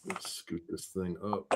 Let's scoot this thing up.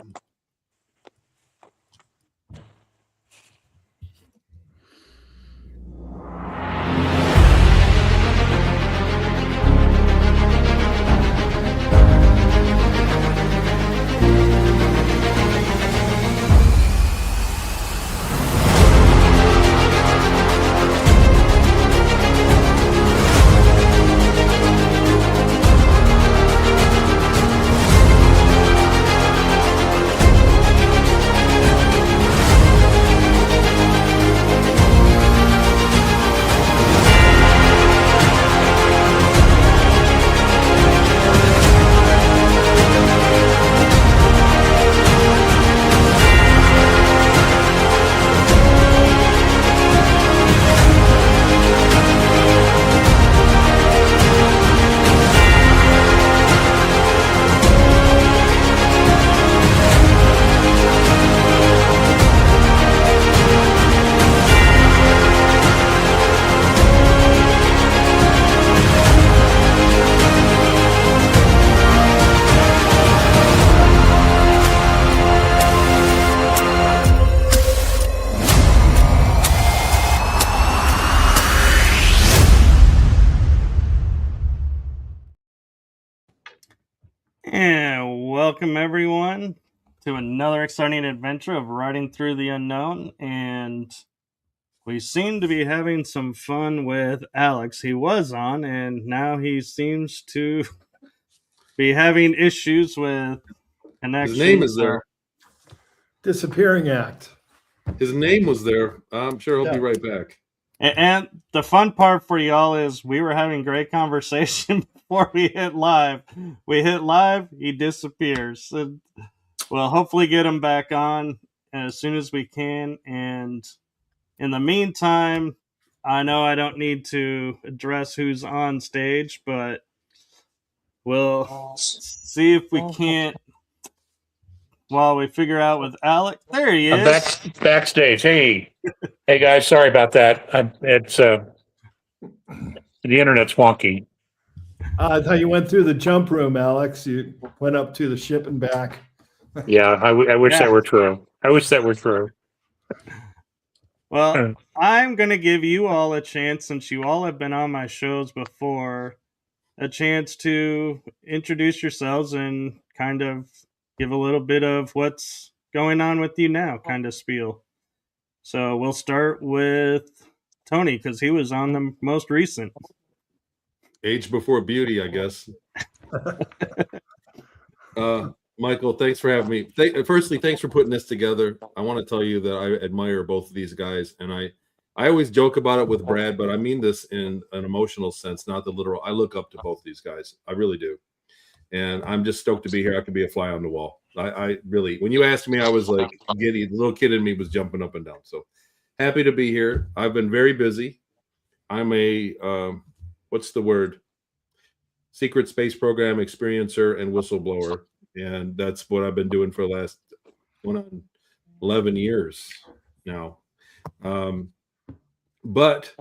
And welcome everyone to another exciting adventure of riding through the unknown. And we seem to be having some fun with Alex. He was on, and now he seems to be having issues with connection. His name is there. Disappearing act. His name was there. I'm sure he'll be right back. And the fun part for y'all is we were having great conversation before we hit live. We hit live, he disappears. So we'll hopefully get him back on as soon as we can. And in the meantime, I know I don't need to address who's on stage, but we'll see if we can't, while we figure out with Alex. There he is. Backstage. Hey guys, sorry about that. It's the internet's wonky. I thought you went through the jump room, Alex. You went up to the ship and back. Yeah, I wish that were true. I wish that were true. Well, I'm going to give you all a chance, since you all have been on my shows before, a chance to introduce yourselves and kind of give a little bit of what's going on with you now, kind of spiel. So we'll start with Tony, because he was on the most recent. Age before beauty, I guess. Michael, thanks for having me. Firstly, thanks for putting this together. I want to tell you that I admire both of these guys, and I always joke about it with Brad, but I mean this in an emotional sense, not the literal. I look up to both these guys. I really do. And I'm just stoked to be here. I could be a fly on the wall. I really, when you asked me, I was like giddy. The little kid in me was jumping up and down. So happy to be here. I've been very busy. I'm a, what's the word? Secret space program experiencer and whistleblower. And that's what I've been doing for the last 11 years now. But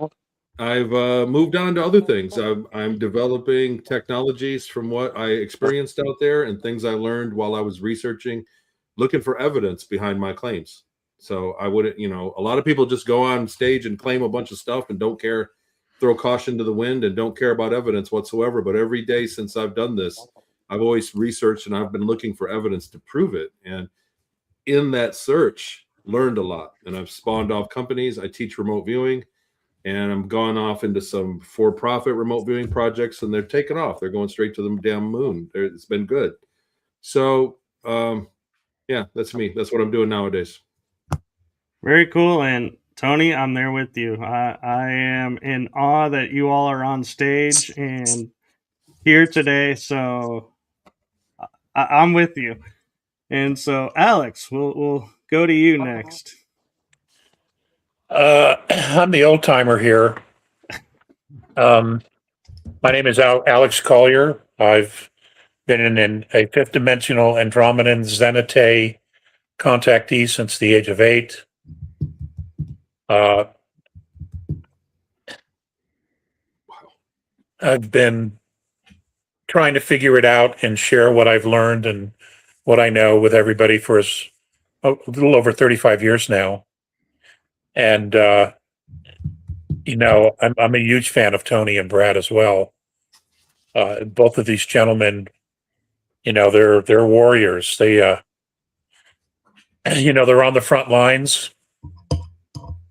I've moved on to other things. I'm developing technologies from what I experienced out there and things I learned while I was researching, looking for evidence behind my claims. So I wouldn't, a lot of people just go on stage and claim a bunch of stuff and don't care, throw caution to the wind and don't care about evidence whatsoever. But every day since I've done this, I've always researched and I've been looking for evidence to prove it. And in that search, learned a lot. And I've spawned off companies. I teach remote viewing. And I'm gone off into some for-profit remote viewing projects, and they're taking off. They're going straight to the damn moon. It's been good. So, yeah, that's me. That's what I'm doing nowadays. Very cool. And Tony, I'm there with you. I am in awe that you all are on stage and here today. So I'm with you. And so, Alex, we'll go to you next. I'm the old timer here. My name is Alex Collier. I've been in a fifth dimensional Andromedan Zenite contactee since the age of 8. I've been trying to figure it out and share what I've learned and what I know with everybody for a little over 35 years now. And, I'm a huge fan of Tony and Brad as well. Both of these gentlemen, they're warriors. They, they're on the front lines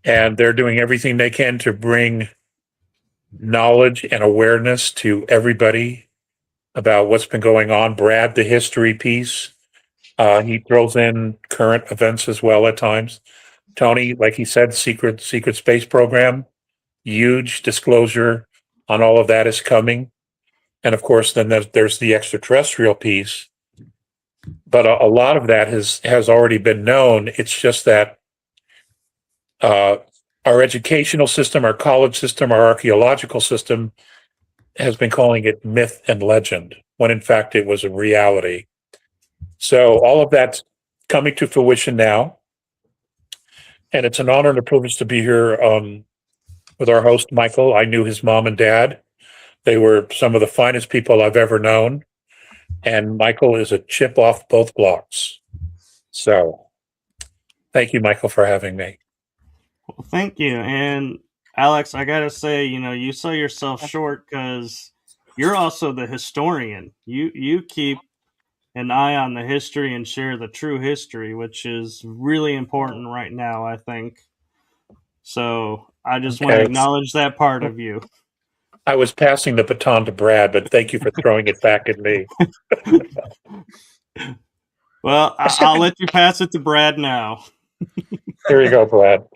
and they're doing everything they can to bring knowledge and awareness to everybody about what's been going on. Brad, the history piece, he throws in current events as well at times. Tony, like he said, secret space program, huge disclosure on all of that is coming. And of course, then there's the extraterrestrial piece. But a lot of that has already been known. It's just that our educational system, our college system, our archaeological system has been calling it myth and legend, when in fact it was a reality. So all of that's coming to fruition now. And it's an honor and a privilege to be here with our host, Michael. I knew his mom and dad. They were some of the finest people I've ever known. And Michael is a chip off both blocks. So thank you, Michael, for having me. Well, thank you. And Alex, I got to say, you sell yourself short because you're also the historian. You keep an eye on the history and share the true history, which is really important right now, I think. So I just want to acknowledge that part of you. I was passing the baton to Brad, but thank you for throwing it back at me. Well, I'll let you pass it to Brad now. Here you go, Brad.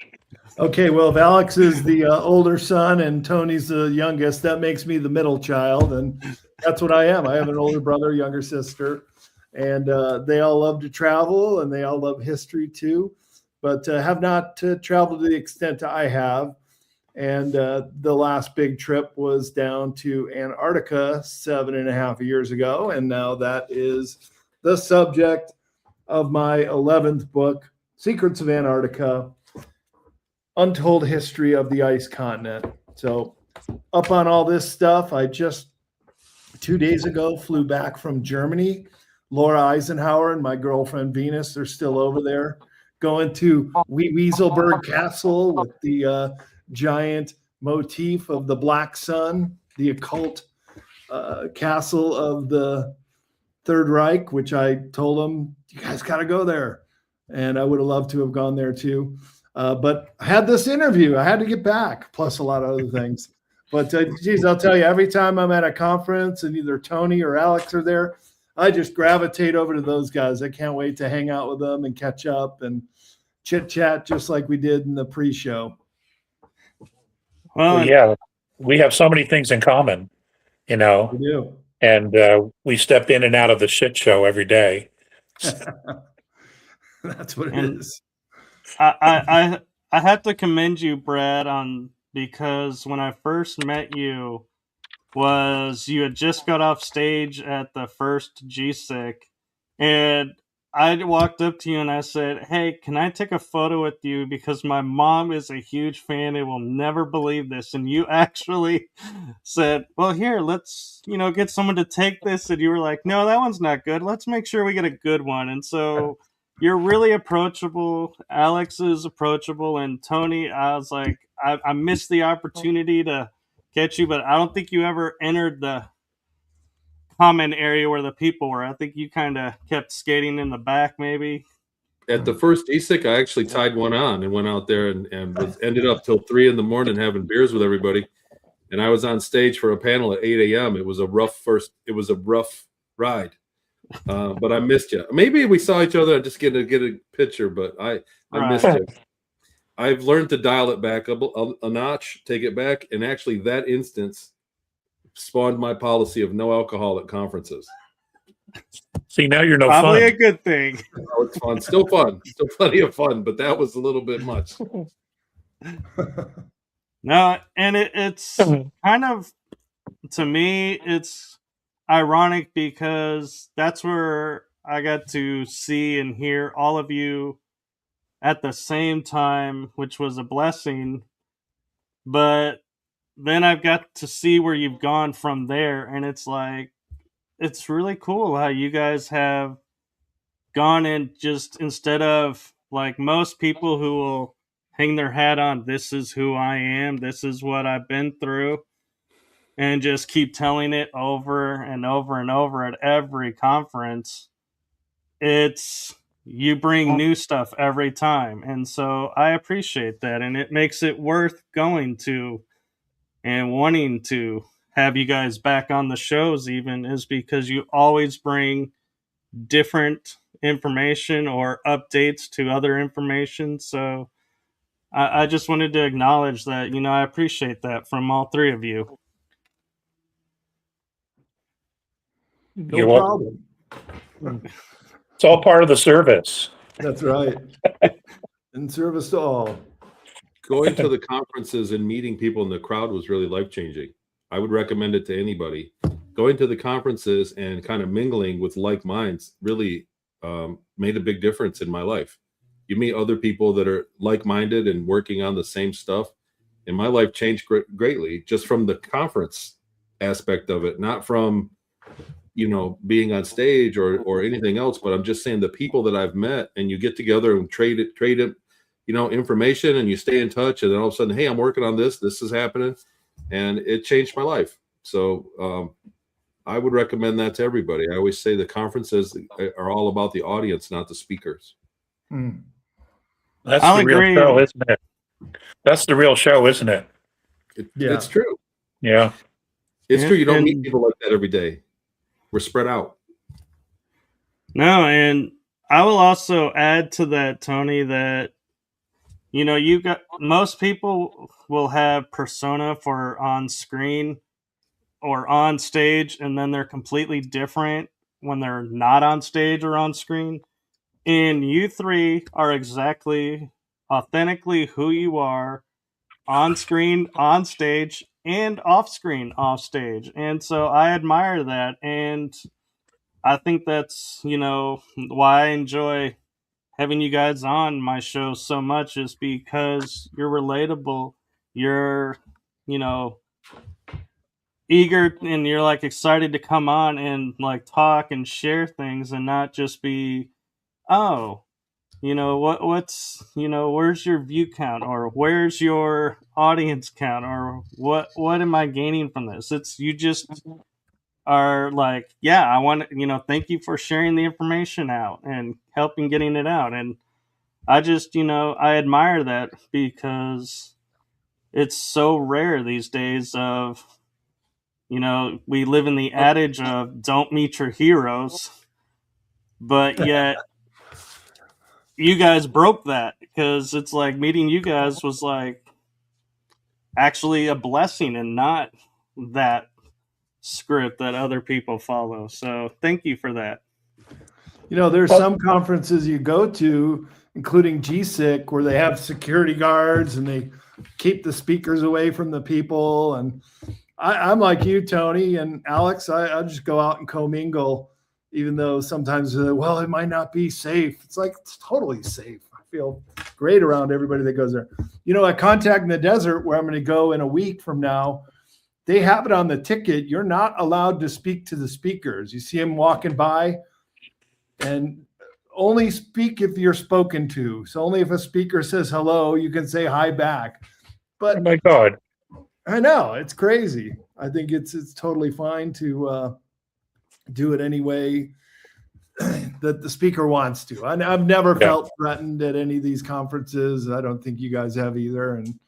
Okay, well, if Alex is the older son and Tony's the youngest, that makes me the middle child, and that's what I am. I have an older brother, younger sister, and they all love to travel, and they all love history too, but have not traveled to the extent I have. And the last big trip was down to Antarctica 7.5 years ago. And now that is the subject of my 11th book, Secrets of Antarctica, Untold History of the Ice Continent. So up on all this stuff, I just 2 days ago flew back from Germany. Laura Eisenhower and my girlfriend Venus, they're still over there, going to Weaselberg Castle with the giant motif of the Black Sun, the occult castle of the Third Reich, which I told them, you guys got to go there. And I would have loved to have gone there too. But I had this interview. I had to get back, plus a lot of other things. But geez, I'll tell you, every time I'm at a conference and either Tony or Alex are there, I just gravitate over to those guys. I can't wait to hang out with them and catch up and chit chat just like we did in the pre-show. Well, yeah, we have so many things in common, We do. and we step in and out of the shit show every day. That's what it is. I have to commend you, Brad, because when I first met you, you had just got off stage at the first GSIC, and I walked up to you and I said, "Hey, can I take a photo with you? Because my mom is a huge fan and will never believe this." And you actually said, "Well, here, let's get someone to take this." And you were like, "No, that one's not good. Let's make sure we get a good one." And so you're really approachable. Alex is approachable, and Tony, I was like, I missed the opportunity to catch you, but I don't think you ever entered the common area where the people were. I think you kind of kept skating in the back, maybe. At the first ESIC, I actually tied one on and went out there and ended up till 3 a.m. having beers with everybody. And I was on stage for a panel at 8 a.m. It was a rough ride. But I missed you. Maybe we saw each other and just get a picture, but I missed you. I've learned to dial it back a notch, take it back, and actually that instance spawned my policy of no alcohol at conferences. See, now you're no Probably fun. a good thing. Oh, it's fun. Still fun. Still plenty of fun, but that was a little bit much. No, and it's kind of, to me, it's ironic because that's where I got to see and hear all of you at the same time, which was a blessing. But then I've got to see where you've gone from there, and it's like, it's really cool how you guys have gone and just, instead of like most people who will hang their hat on, this is who I am, this is what I've been through, and just keep telling it over and over and over at every conference, it's, you bring new stuff every time. And so I appreciate that. And it makes it worth going to and wanting to have you guys back on the shows, even, is because you always bring different information or updates to other information. So I just wanted to acknowledge that, I appreciate that from all three of you. No You're welcome. problem. It's all part of the service. That's right. In service to all. Going to the conferences and meeting people in the crowd was really life-changing. I would recommend it to anybody. Going to the conferences and kind of mingling with like minds really made a big difference in my life. You meet other people that are like-minded and working on the same stuff, and my life changed greatly just from the conference aspect of it, not from being on stage or anything else. But I'm just saying, the people that I've met, and you get together and trade it, information, and you stay in touch, and then all of a sudden, hey, I'm working on this is happening, and it changed my life. So I would recommend that to everybody. I always say the conferences are all about the audience, not the speakers. That's I'll the real agree. show, isn't it? That's the real show, isn't it? Yeah. It's true. Yeah. It's true. You don't meet And- people like that every day. We're spread out. No, and I will also add to that, Tony, that you got, most people will have persona for on screen or on stage, and then they're completely different when they're not on stage or on screen. And you three are exactly, authentically who you are on screen, on stage, and off screen, off stage. And so I admire that. And I think that's, why I enjoy having you guys on my show so much, is because you're relatable. You're, eager, and you're like excited to come on and like talk and share things, and not just be, oh, what's, where's your view count, or where's your audience count, or what am I gaining from this? It's, you just are like, yeah, I want to, thank you for sharing the information out and helping getting it out. And I just, I admire that, because it's so rare these days of, we live in the adage of don't meet your heroes, but yet you guys broke that, because it's like meeting you guys was like actually a blessing, and not that script that other people follow. So thank you for that. There's some conferences you go to, including GSIC, where they have security guards and they keep the speakers away from the people. And I'm like you, Tony and Alex. I just go out and commingle, even though sometimes, well, it might not be safe. It's like, it's totally safe. I feel great around everybody that goes there. At Contact in the Desert, where I'm going to go in a week from now, they have it on the ticket. You're not allowed to speak to the speakers. You see them walking by, and only speak if you're spoken to. So only if a speaker says hello, you can say hi back. But Oh my God. I know, it's crazy. I think it's totally fine to do it any way that the speaker wants to. I've never felt threatened at any of these conferences. I don't think you guys have either. And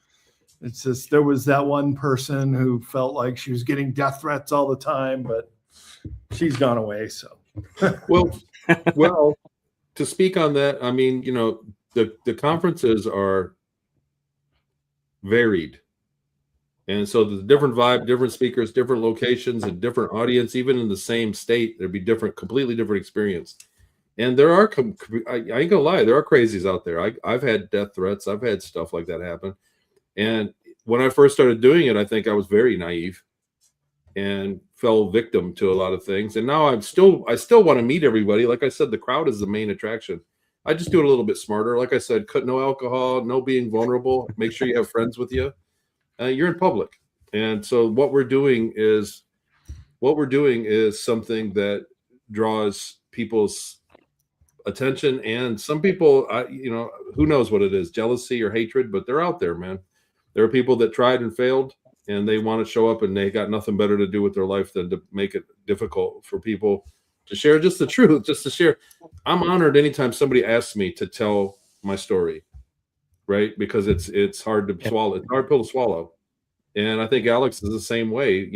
it's just, there was that one person who felt like she was getting death threats all the time, but she's gone away. So, well, to speak on that, I mean, the conferences are varied. And so the different vibe, different speakers, different locations, and different audience, even in the same state, there'd be completely different experience. And there are, I ain't gonna lie, there are crazies out there. I've had death threats. I've had stuff like that happen. And when I first started doing it, I think I was very naive and fell victim to a lot of things. And now I still want to meet everybody. Like I said, the crowd is the main attraction. I just do it a little bit smarter. Like I said, no alcohol, no being vulnerable. Make sure you have friends with you. You're in public. And so what we're doing is something that draws people's attention. And some people, who knows what it is, jealousy or hatred, but they're out there, man. There are people that tried and failed, and they want to show up, and they got nothing better to do with their life than to make it difficult for people to share just the truth, just to share. I'm honored anytime somebody asks me to tell my story, right? Because it's hard to swallow. It's a hard pill to swallow. And I think Alex is the same way,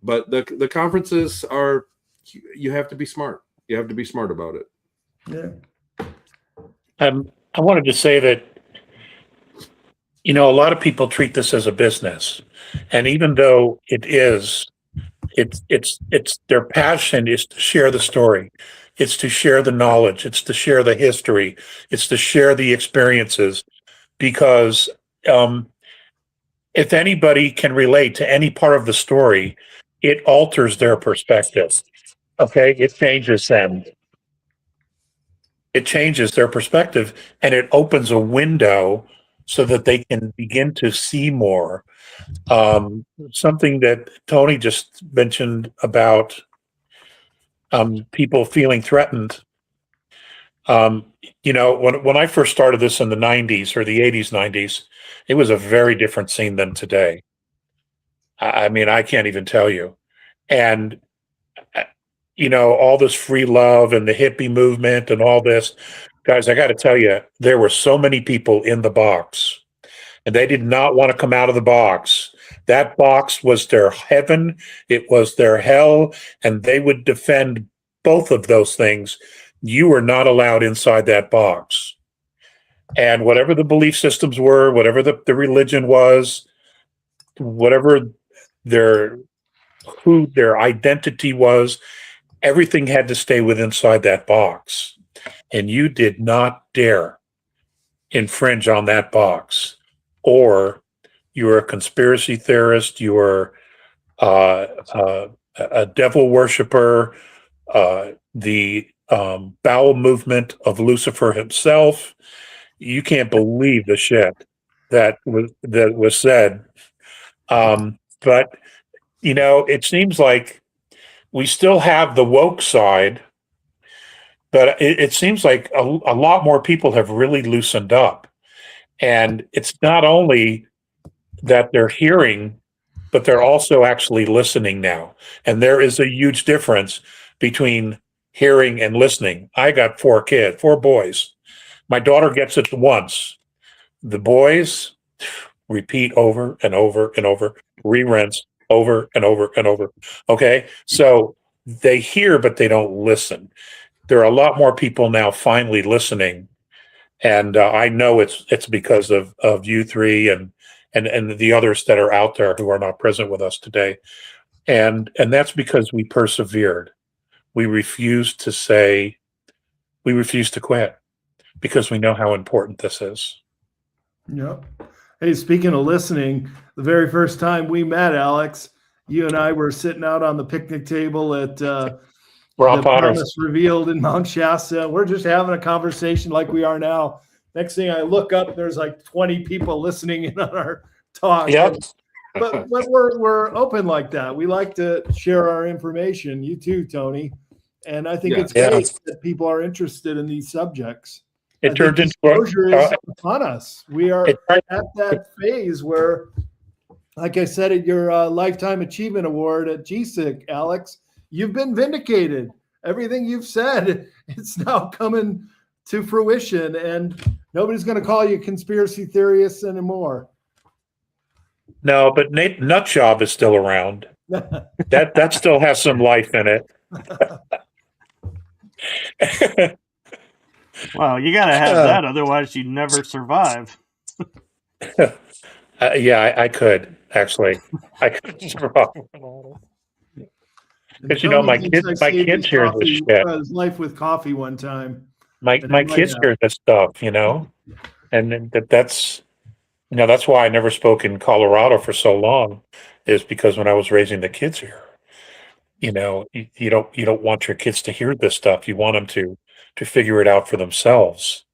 but the conferences are, you have to be smart. You have to be smart about it. Yeah. I wanted to say that, a lot of people treat this as a business, and even though it is, it's their passion is to share the story. It's to share the knowledge. It's to share the history. It's to share the experiences, because if anybody can relate to any part of the story, it alters their perspective. Okay, it changes them. It changes their perspective, and it opens a window so that they can begin to see more. Something that Tony just mentioned about people feeling threatened. When I first started this in the 90s or the 80s, 90s, it was a very different scene than today. I mean, I can't even tell you. And, all this free love and the hippie movement and all this, guys, I got to tell you, there were so many people in the box, and they did not want to come out of the box. That box was their heaven. It was their hell, and they would defend both of those things. You were not allowed inside that box. And whatever the belief systems were, whatever the religion was, whatever their identity was, everything had to stay inside that box. And you did not dare infringe on that box, or you were a conspiracy theorist, you were a devil worshiper, the bowel movement of Lucifer himself. You can't believe the shit that was said. But it seems like we still have the woke side, but it seems like a lot more people have really loosened up. And it's not only that they're hearing, but they're also actually listening now. And there is a huge difference between hearing and listening. I got 4 boys. My daughter gets it once. The boys repeat over and over and over, re-rinse over and over and over. Okay, so they hear, but they don't listen. There are a lot more people now finally listening, and I know it's because of you three and the others that are out there who are not present with us today, and that's because we persevered. We refused to quit, because we know how important this is. Yep. Hey, speaking of listening, the very first time we met, Alex, you and I were sitting out on the picnic table at the Promise Revealed in Mount Shasta. We're just having a conversation like we are now. Next thing I look up, there's like 20 people listening in on our talk. Yep. But we're open like that. We like to share our information. You too, Tony. And I think it's great that people are interested in these subjects. It turned into exposure is upon us. We are at that phase where, like I said, at your Lifetime Achievement Award at GSIC, Alex, you've been vindicated. Everything you've said, it's now coming to fruition, and nobody's going to call you conspiracy theorists anymore. No, but Nutjob is still around. That still has some life in it. Well, you got to have that, otherwise you'd never survive. Yeah, I could actually. I could survive. Because my kids hear this shit. His life with coffee one time. My kids hear this stuff, and that's that's why I never spoke in Colorado for so long, is because when I was raising the kids here, you don't want your kids to hear this stuff. You want them to figure it out for themselves,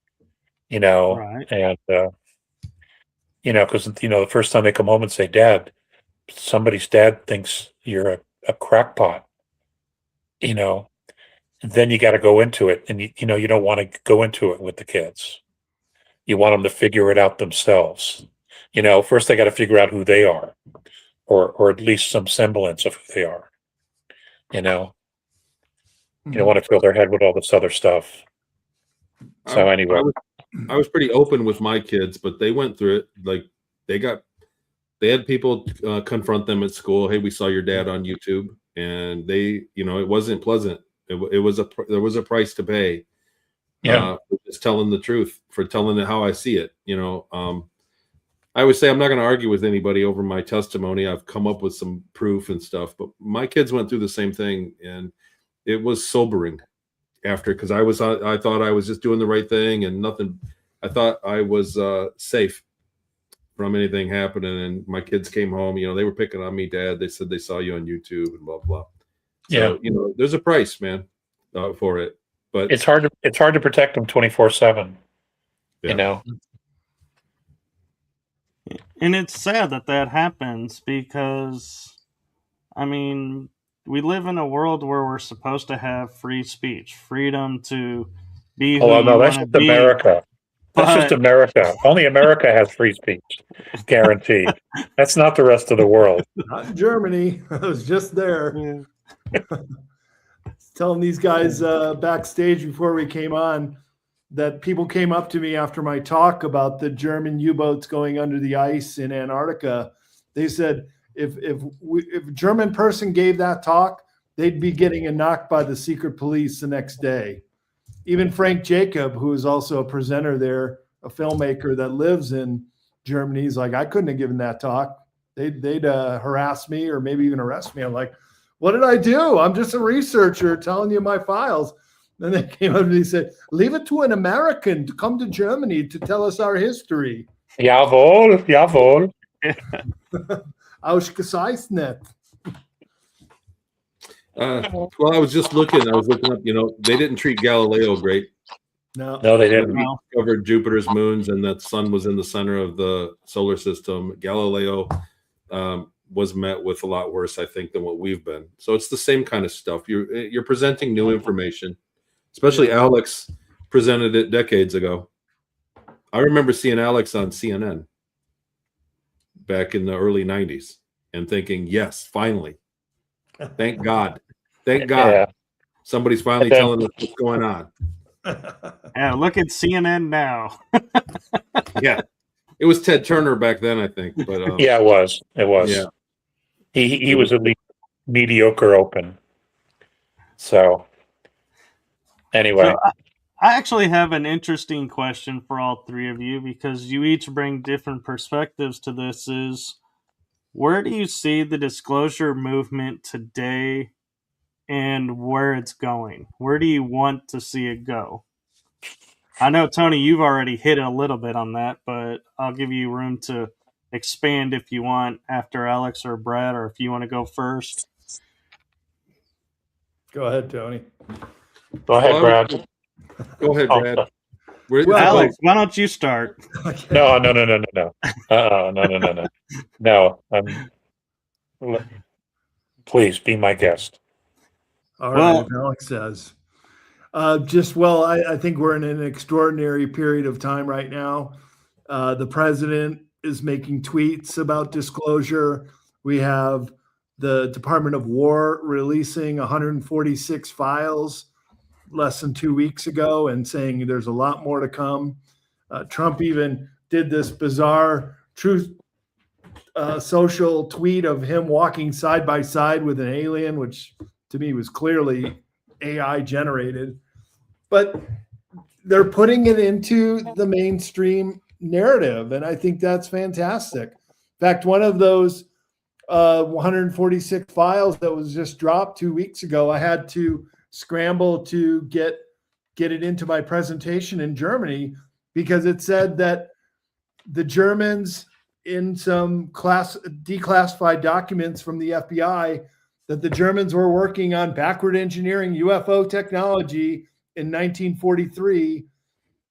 Right. And because the first time they come home and say, "Dad, somebody's dad thinks you're a crackpot," then you got to go into it, and you don't want to go into it with the kids. You want them to figure it out themselves. First they got to figure out who they are, or at least some semblance of who they are. You don't want to fill their head with all this other stuff. So anyway, I was pretty open with my kids, but they went through it. Like they had people confront them at school. Hey, we saw your dad on YouTube, and it wasn't pleasant. There was a price to pay. Yeah, for just telling the truth, for telling it how I see it. I would say I'm not going to argue with anybody over my testimony. I've come up with some proof and stuff, but my kids went through the same thing, and it was sobering after, because I thought I was just doing the right thing and nothing. I thought I was safe from anything happening, and my kids came home. They were picking on me, Dad. They said they saw you on YouTube and blah blah. So, there's a price, man, for it. But it's hard to protect them 24/7. Yeah. And it's sad that happens, because, we live in a world where we're supposed to have free speech, freedom to be who Oh, you no, that's want to just be. America. That's just America. Only America has free speech, guaranteed. That's not the rest of the world. Not in Germany. I was just there. Yeah. Telling these guys backstage before we came on that people came up to me after my talk about the German U-boats going under the ice in Antarctica. They said if a German person gave that talk, they'd be getting a knock by the secret police the next day. Even Frank Jacob, who is also a presenter there, a filmmaker that lives in Germany, he's like, I couldn't have given that talk. They'd harass me or maybe even arrest me. I'm like, what did I do? I'm just a researcher telling you my files. Then they came up and they said, leave it to an American to come to Germany to tell us our history. Jawohl, jawohl. Ausgezeichnet. Well, I was looking up, they didn't treat Galileo great. No, they didn't. He discovered Jupiter's moons and that sun was in the center of the solar system. Galileo was met with a lot worse, I think, than what we've been. So it's the same kind of stuff. You're presenting new information, especially Alex presented it decades ago. I remember seeing Alex on CNN back in the early 90s and thinking, yes, finally. Thank God. Thank God. Yeah. Somebody's finally telling us what's going on. Yeah, look at CNN now. Yeah. It was Ted Turner back then, I think. But Yeah, it was. It was. Yeah. He was at least mediocre open. So anyway. So I actually have an interesting question for all three of you, because you each bring different perspectives to this. Is where do you see the disclosure movement today and where it's going? Where do you want to see it go? I know, Tony, you've already hit a little bit on that, but I'll give you room to expand if you want after Alex or Brad, or if you want to go first. Go ahead, Tony. Go ahead, Brad. Go ahead, Brad. Well, Alex, why don't you start? No. No. Please be my guest. All right, Alex says. I think we're in an extraordinary period of time right now. The president is making tweets about disclosure. We have the Department of War releasing 146 files less than 2 weeks ago and saying there's a lot more to come. Trump even did this bizarre Truth Social tweet of him walking side by side with an alien, which to me was clearly AI generated. But they're putting it into the mainstream narrative, and I think that's fantastic. In fact, one of those 146 files that was just dropped 2 weeks ago, I had to scramble to get it into my presentation in Germany, because it said that the Germans, in some declassified documents from the FBI, that the Germans were working on backward engineering UFO technology in 1943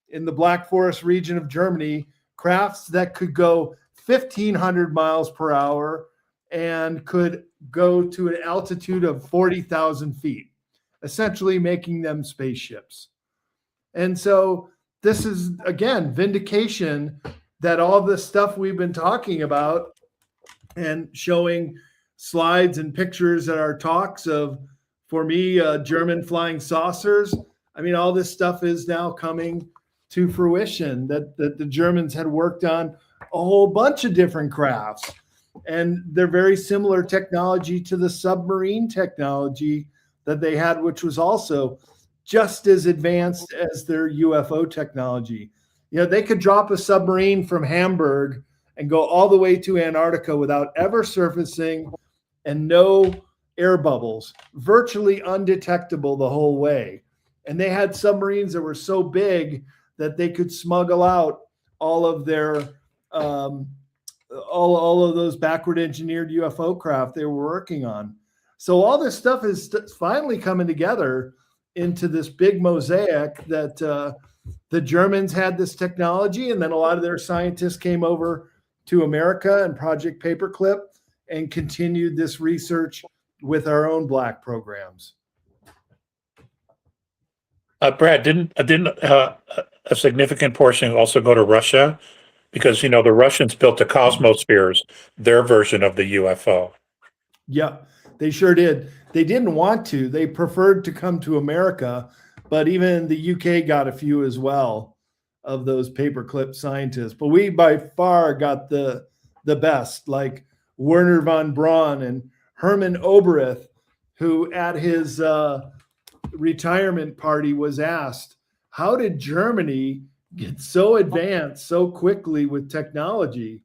in the Black Forest region of Germany, crafts that could go 1,500 miles per hour and could go to an altitude of 40,000 feet. essentially making them spaceships. And so this is, again, vindication that all this stuff we've been talking about and showing slides and pictures at our talks of, for me, German flying saucers. I mean, all this stuff is now coming to fruition, that the Germans had worked on a whole bunch of different crafts. And they're very similar technology to the submarine technology that they had, which was also just as advanced as their UFO technology. You know, they could drop a submarine from Hamburg and go all the way to Antarctica without ever surfacing, and no air bubbles, virtually undetectable the whole way. And they had submarines that were so big that they could smuggle out all of their all of those backward engineered UFO craft they were working on. So all this stuff is finally coming together into this big mosaic that the Germans had this technology, and then a lot of their scientists came over to America and Project Paperclip and continued this research with our own black programs. Brad, didn't a significant portion also go to Russia? Because, you know, the Russians built the Cosmospheres, their version of the UFO. Yeah, they sure did. They didn't want to. They preferred to come to America, but even the UK got a few as well of those paperclip scientists. But we by far got the best, like Werner von Braun and Hermann Oberth, who at his retirement party was asked, how did Germany get so advanced so quickly with technology?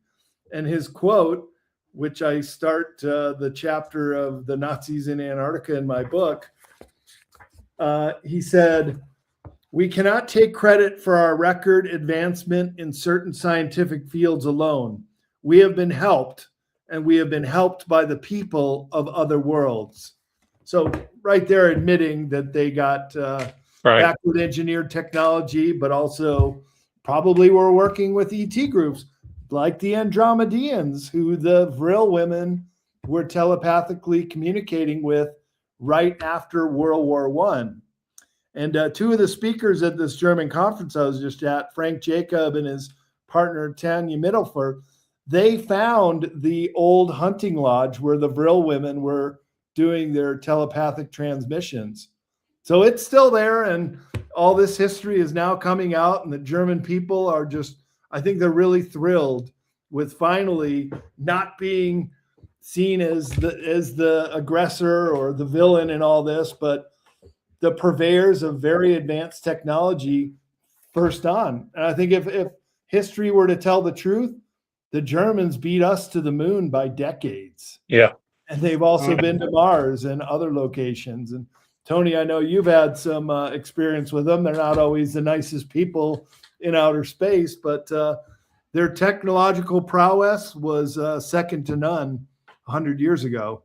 And his quote, which I start the chapter of the Nazis in Antarctica in my book, he said, "We cannot take credit for our record advancement in certain scientific fields alone. We have been helped, and we have been helped by the people of other worlds." So right there admitting that they got backward engineered technology, but also probably were working with ET groups like the Andromedians, who the Vril women were telepathically communicating with right after World War I. And two of the speakers at this German conference I was just at, Frank Jacob and his partner Tanya Mittelfer, they found the old hunting lodge where the Vril women were doing their telepathic transmissions. So it's still there, and all this history is now coming out, and the German people are just, I think they're really thrilled with finally not being seen as the aggressor or the villain in all this, but the purveyors of very advanced technology first on. And I think if history were to tell the truth, the Germans beat us to the moon by decades. Yeah. And they've also been to Mars and other locations. And Tony, I know you've had some experience with them. They're not always the nicest people in outer space, but their technological prowess was second to none 100 years ago.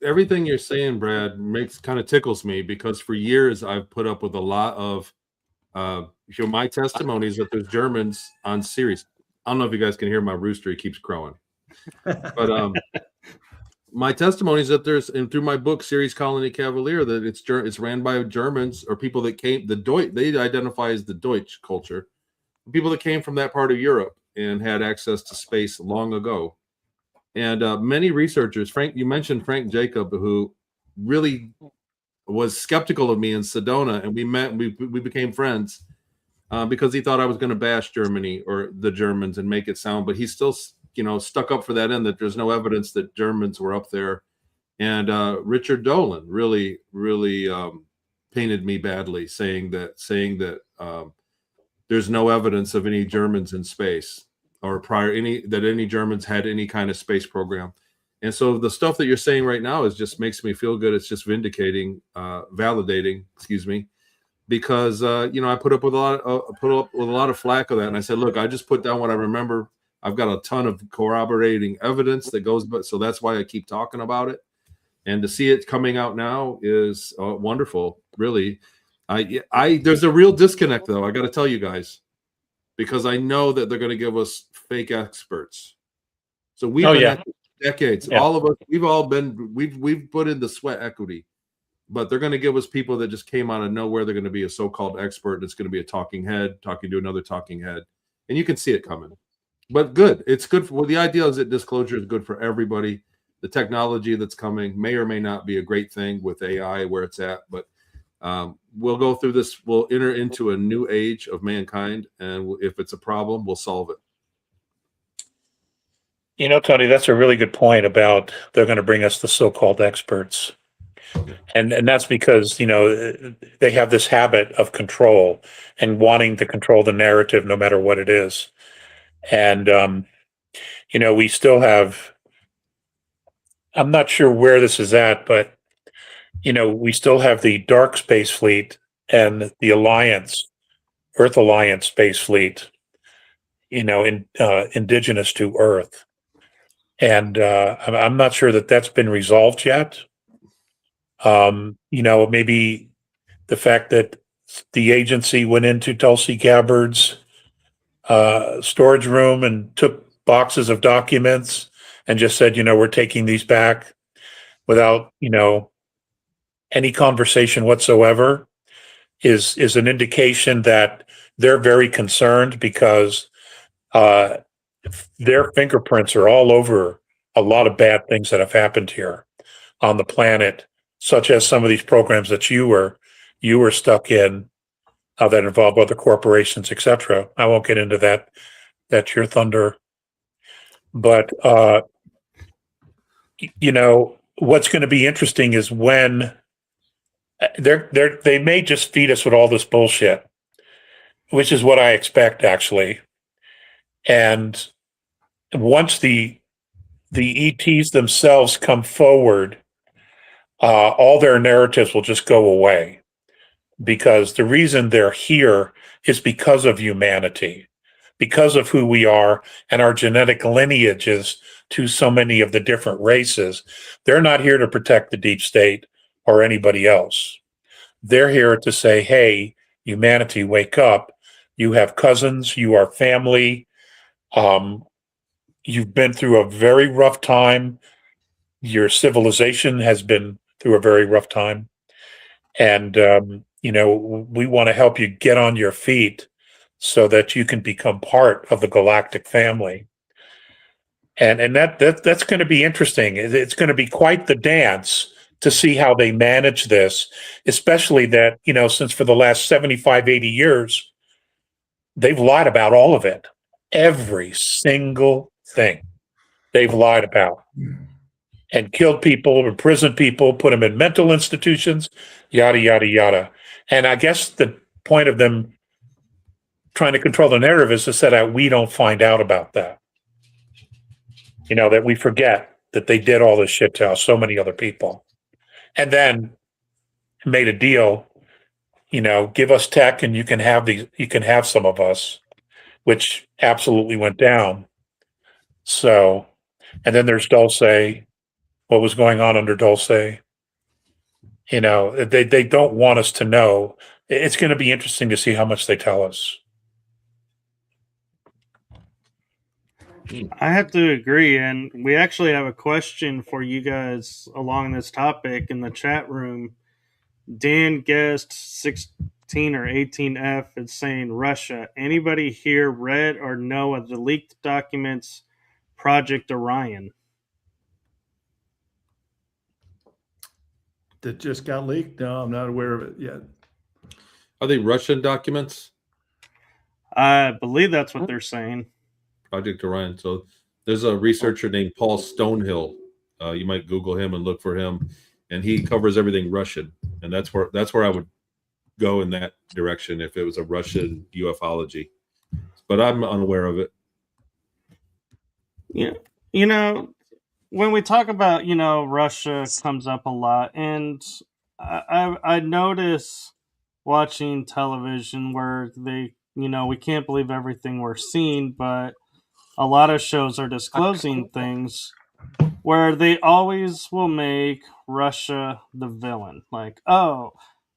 Everything you're saying, Brad, kind of tickles me, because for years I've put up with a lot of my testimonies that there's Germans on series. I don't know if you guys can hear my rooster; he keeps crowing. But my testimony is that there's, and through my book Series Colony Cavalier, that it's ran by Germans or people that came, they identify as the Deutsch culture, people that came from that part of Europe and had access to space long ago. And many researchers, you mentioned Frank Jacob, who really was skeptical of me in Sedona, and we became friends because he thought I was going to bash Germany or the Germans and make it sound, but he still stuck up for that end, that there's no evidence that Germans were up there. And Richard Dolan really painted me badly, saying that there's no evidence of any Germans in space or that any Germans had any kind of space program. And so the stuff that you're saying right now just makes me feel good. It's just validating, because I put up with a lot of flack of that, and I said, look, I just put down what I remember. I've got a ton of corroborating evidence that goes, so that's why I keep talking about it. And to see it coming out now is wonderful, really. There's a real disconnect, though, I got to tell you guys, because I know that they're going to give us fake experts. So we've been at decades. Yeah. All of us, we've put in the sweat equity but they're going to give us people that just came out of nowhere. They're going to be a so-called expert. It's going to be a talking head talking to another talking head, and you can see it coming. But good. It's good. Well, the idea is that disclosure is good for everybody. The technology that's coming may or may not be a great thing with AI where it's at, but we'll go through this. We'll enter into a new age of mankind, and if it's a problem, we'll solve it. You know, Tony, that's a really good point about they're going to bring us the so-called experts. And that's because, you know, they have this habit of control and wanting to control the narrative no matter what it is. And, you know, we still have, I'm not sure where this is at, but, you know, we still have the dark space fleet and the Alliance, Earth Alliance space fleet, you know, indigenous to Earth. And I'm not sure that that's been resolved yet. You know, maybe the fact that the agency went into Tulsi Gabbard's storage room and took boxes of documents and just said, you know, we're taking these back without, you know, any conversation whatsoever is an indication that they're very concerned because their fingerprints are all over a lot of bad things that have happened here on the planet, such as some of these programs that you were stuck in that involve other corporations, etc. I won't get into that. That's your thunder. But you know, what's going to be interesting is when they may just feed us with all this bullshit, which is what I expect actually. And once the ETs themselves come forward, all their narratives will just go away, because the reason they're here is because of humanity, because of who we are and our genetic lineages to so many of the different races. They're not here to protect the deep state or anybody else. They're here to say, hey, humanity, wake up. You have cousins, you are family. You've been through a very rough time. Your civilization has been through a very rough time. And, you know, we want to help you get on your feet so that you can become part of the galactic family. And that's going to be interesting. It's going to be quite the dance to see how they manage this, especially that, you know, since for the last 75, 80 years, they've lied about all of it. Every single thing they've lied about. And killed people, imprisoned people, put them in mental institutions, yada, yada, yada. And I guess the point of them trying to control the narrative is to set out we don't find out about that. You know, that we forget that they did all this shit to so many other people. And then made a deal, you know, give us tech and you can have some of us, which absolutely went down. So, and then there's Dulce. What was going on under Dulce? You know, they don't want us to know. It's going to be interesting to see how much they tell us. I have to agree, and we actually have a question for you guys along this topic in the chat room. Dan Guest 16 or 18F is saying Russia. Anybody here read or know of the leaked documents Project Orion? That just got leaked? No, I'm not aware of it yet. Are they Russian documents? I believe that's what they're saying. Project Orion. So there's a researcher named Paul Stonehill. You might Google him and look for him, and he covers everything Russian. And that's where I would go in that direction if it was a Russian ufology. But I'm unaware of it. Yeah, you know, when we talk about, you know, Russia comes up a lot, and I notice watching television where they, you know, we can't believe everything we're seeing, but a lot of shows are disclosing things where they always will make Russia the villain. Like, oh,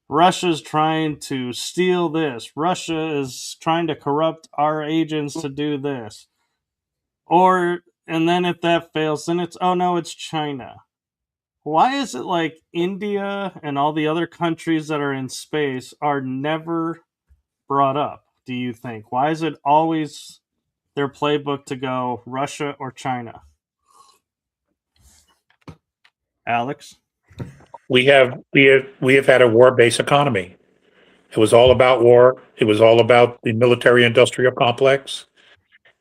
Russia's trying to steal this. Russia is trying to corrupt our agents to do this. Or, and then if that fails, then it's, oh no, it's China. why is it like India and all the other countries that are in space are never brought up, do you think? Why is it always their playbook to go Russia or China? Alex? We have had a war-based economy. It was all about war. It was all about the military-industrial complex.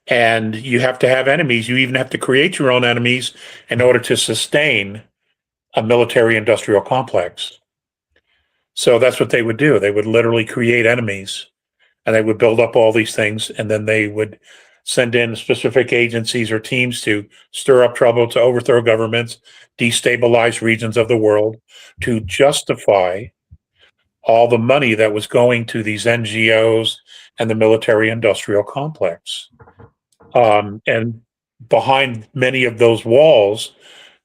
And you have to have enemies. You even have to create your own enemies in order to sustain a military-industrial complex. So that's what they would do. They would literally create enemies, and they would build up all these things, and then they would send in specific agencies or teams to stir up trouble, to overthrow governments, destabilize regions of the world, to justify all the money that was going to these NGOs and the military industrial complex. And behind many of those walls,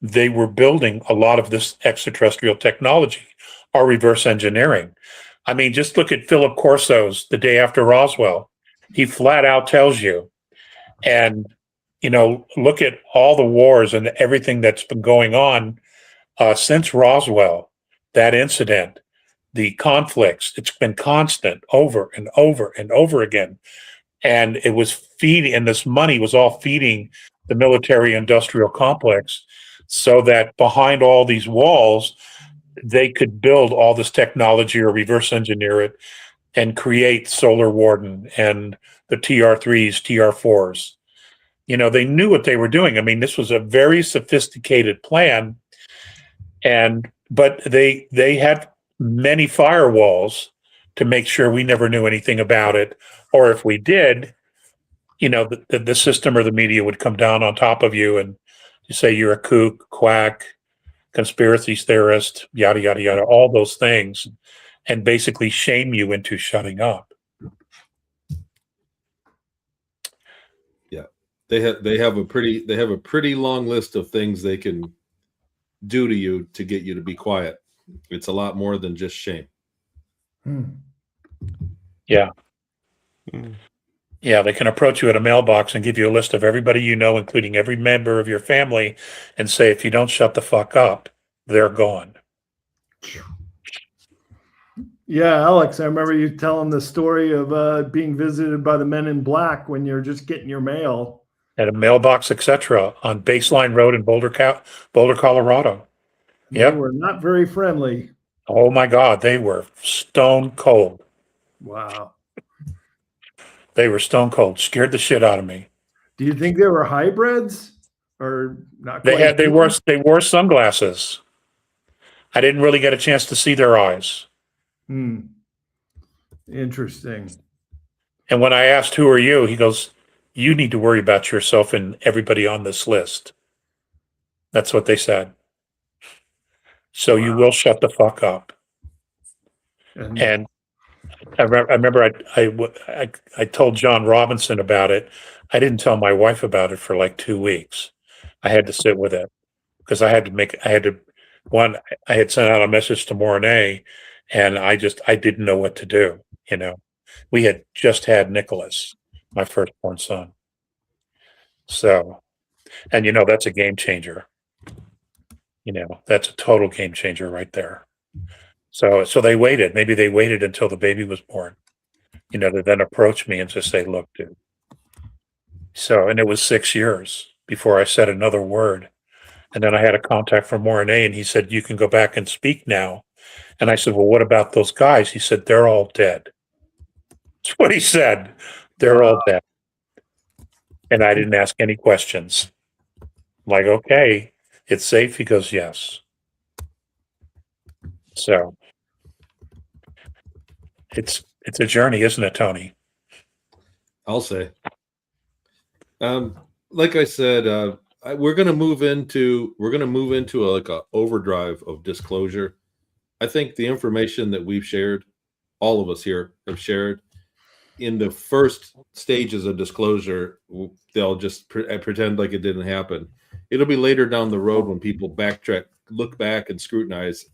they were building a lot of this extraterrestrial technology or reverse engineering. I mean, just look at Philip Corso's The Day After Roswell. He flat out tells you, and look at all the wars and everything that's been going on since Roswell, that incident, the conflicts, it's been constant over and over and over again. And it was feeding, and this money was all feeding the military industrial complex so that behind all these walls, they could build all this technology or reverse engineer it and create Solar Warden and the TR3s, TR4s. They knew what they were doing. I mean, this was a very sophisticated plan, but they had many firewalls to make sure we never knew anything about it, or if we did, the system or the media would come down on top of you and say you're a kook, quack, conspiracy theorist, yada yada yada, all those things, and basically shame you into shutting up. Yeah, they have a pretty long list of things they can do to you to get you to be quiet. It's a lot more than just shame. Yeah. Yeah, they can approach you at a mailbox and give you a list of everybody you know, including every member of your family, and say, if you don't shut the fuck up, they're gone. Yeah, Alex, I remember you telling the story of being visited by the men in black when you're just getting your mail. At a mailbox, etc., on Baseline Road in Boulder, Colorado. They were not very friendly. Oh my God, they were stone cold. Wow. They were stone cold, scared the shit out of me. Do you think they were hybrids or not? They wore sunglasses. I didn't really get a chance to see their eyes. Interesting. And when I asked, who are you? He goes, you need to worry about yourself and everybody on this list. That's what they said. So you will shut the fuck up. And I remember I told John Robinson about it. I didn't tell my wife about it for like 2 weeks. I had to sit with it because I had sent out a message to Mornay, and I didn't know what to do. We had just had Nicholas, my firstborn son. So, and that's a game changer. That's a total game changer right there. So they waited. Maybe they waited until the baby was born, to then approach me and just say, look, dude. So, and it was 6 years before I said another word. And then I had a contact from Mornay, and he said, you can go back and speak now. And I said, well, what about those guys? He said, they're all dead. That's what he said. They're all dead. And I didn't ask any questions. I'm like, okay, it's safe. He goes, yes. So it's a journey, isn't it, Tony? I'll say. Like I said, we're going to move into a overdrive of disclosure. I think the information that we've shared, all of us here have shared, in the first stages of disclosure, they'll just pretend like it didn't happen. It'll be later down the road when people backtrack, look back and scrutinize.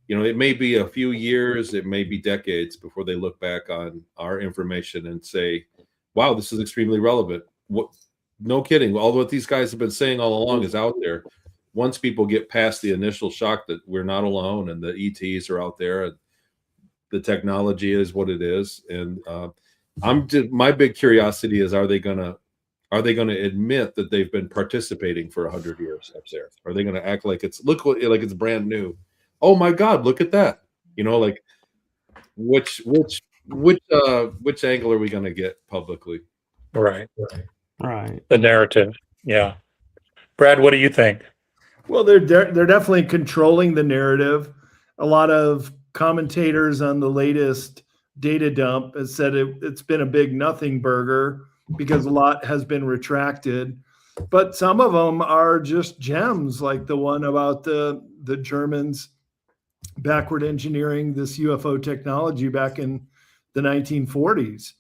It may be a few years, it may be decades before they look back on our information and say, wow, this is extremely relevant. No kidding. All what these guys have been saying all along is out there. once people get past the initial shock that we're not alone and the ETs are out there, and the technology is what it is, and my big curiosity is, are they gonna admit that they've been participating for 100 years up there? Are they gonna act like like it's brand new? Oh my God, look at that! Like which angle are we gonna get publicly? Right. Right. The narrative. Yeah. Brad, what do you think? Well, they're definitely controlling the narrative. A lot of commentators on the latest data dump has said it's been a big nothing burger because a lot has been retracted. But some of them are just gems, like the one about the Germans backward engineering this UFO technology back in the 1940s.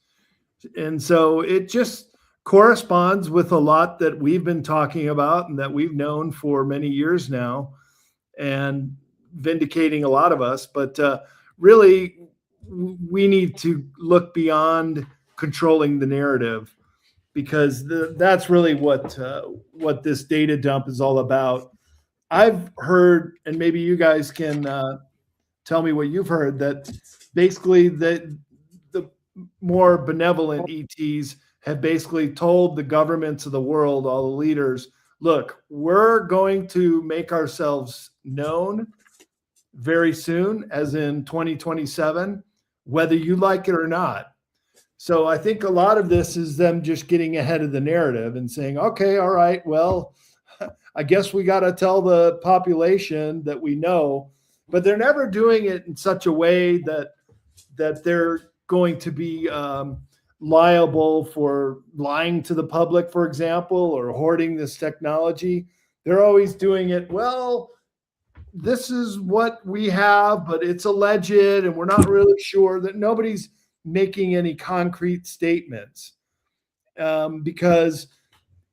And so it just corresponds with a lot that we've been talking about and that we've known for many years now, and vindicating a lot of us. But really, we need to look beyond controlling the narrative, because that's really what this data dump is all about. I've heard, and maybe you guys can tell me what you've heard, that basically the more benevolent ETs have basically told the governments of the world, all the leaders, look, we're going to make ourselves known very soon, as in 2027, whether you like it or not. So I think a lot of this is them just getting ahead of the narrative and saying, okay, all right, well, I guess we got to tell the population that we know, but they're never doing it in such a way that they're going to be liable for lying to the public, for example, or hoarding this technology. They're always doing it, well, this is what we have, but it's alleged and we're not really sure. That nobody's making any concrete statements, because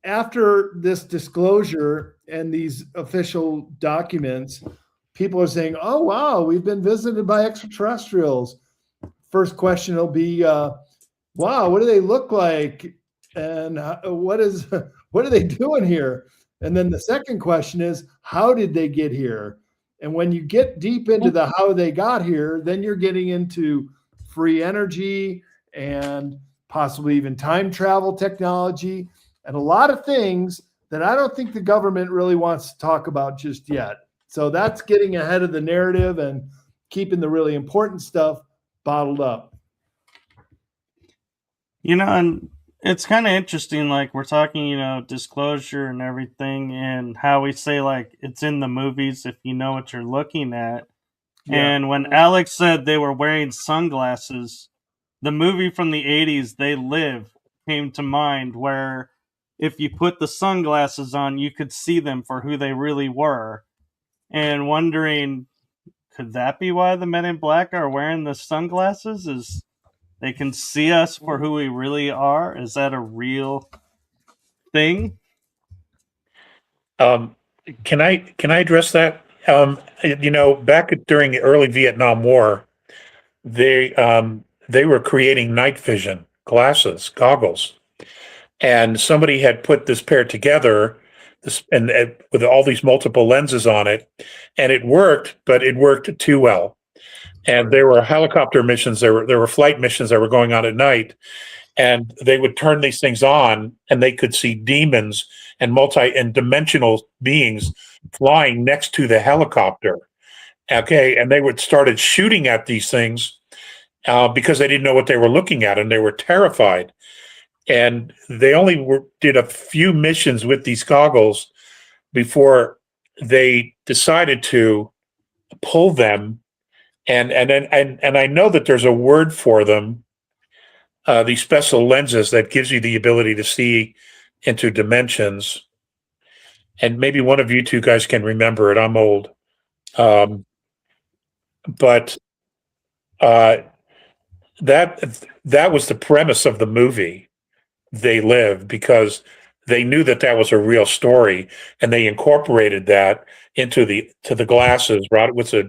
after this disclosure and these official documents, people are saying, oh, wow, we've been visited by extraterrestrials. First question will be, wow, what do they look like? And what are they doing here? And then the second question is, how did they get here? And when you get deep into the how they got here, then you're getting into free energy and possibly even time travel technology, and a lot of things that I don't think the government really wants to talk about just yet. So that's getting ahead of the narrative and keeping the really important stuff bottled up. And it's kind of interesting, like we're talking, disclosure and everything, and how we say, like, it's in the movies if you know what you're looking at. Yeah. And when Alex said they were wearing sunglasses, the movie from the 80s, They Live, came to mind, where if you put the sunglasses on, you could see them for who they really were. And wondering, could that be why the Men in Black are wearing the sunglasses? Is they can see us for who we really are? Is that a real thing? Can I address that? Back during the early Vietnam War, they were creating night vision goggles, and somebody had put this pair together, and with all these multiple lenses on it, and it worked, but it worked too well. And there were helicopter missions, there were flight missions that were going on at night, and they would turn these things on, and they could see demons and dimensional beings flying next to the helicopter. Okay, and they would started shooting at these things because they didn't know what they were looking at, and they were terrified. And they only did a few missions with these goggles before they decided to pull them. And I know that there's a word for them, these special lenses that gives you the ability to see into dimensions. And maybe one of you two guys can remember it. I'm old. But that was the premise of the movie, They Live, because they knew that was a real story, and they incorporated that into the glasses. What's it?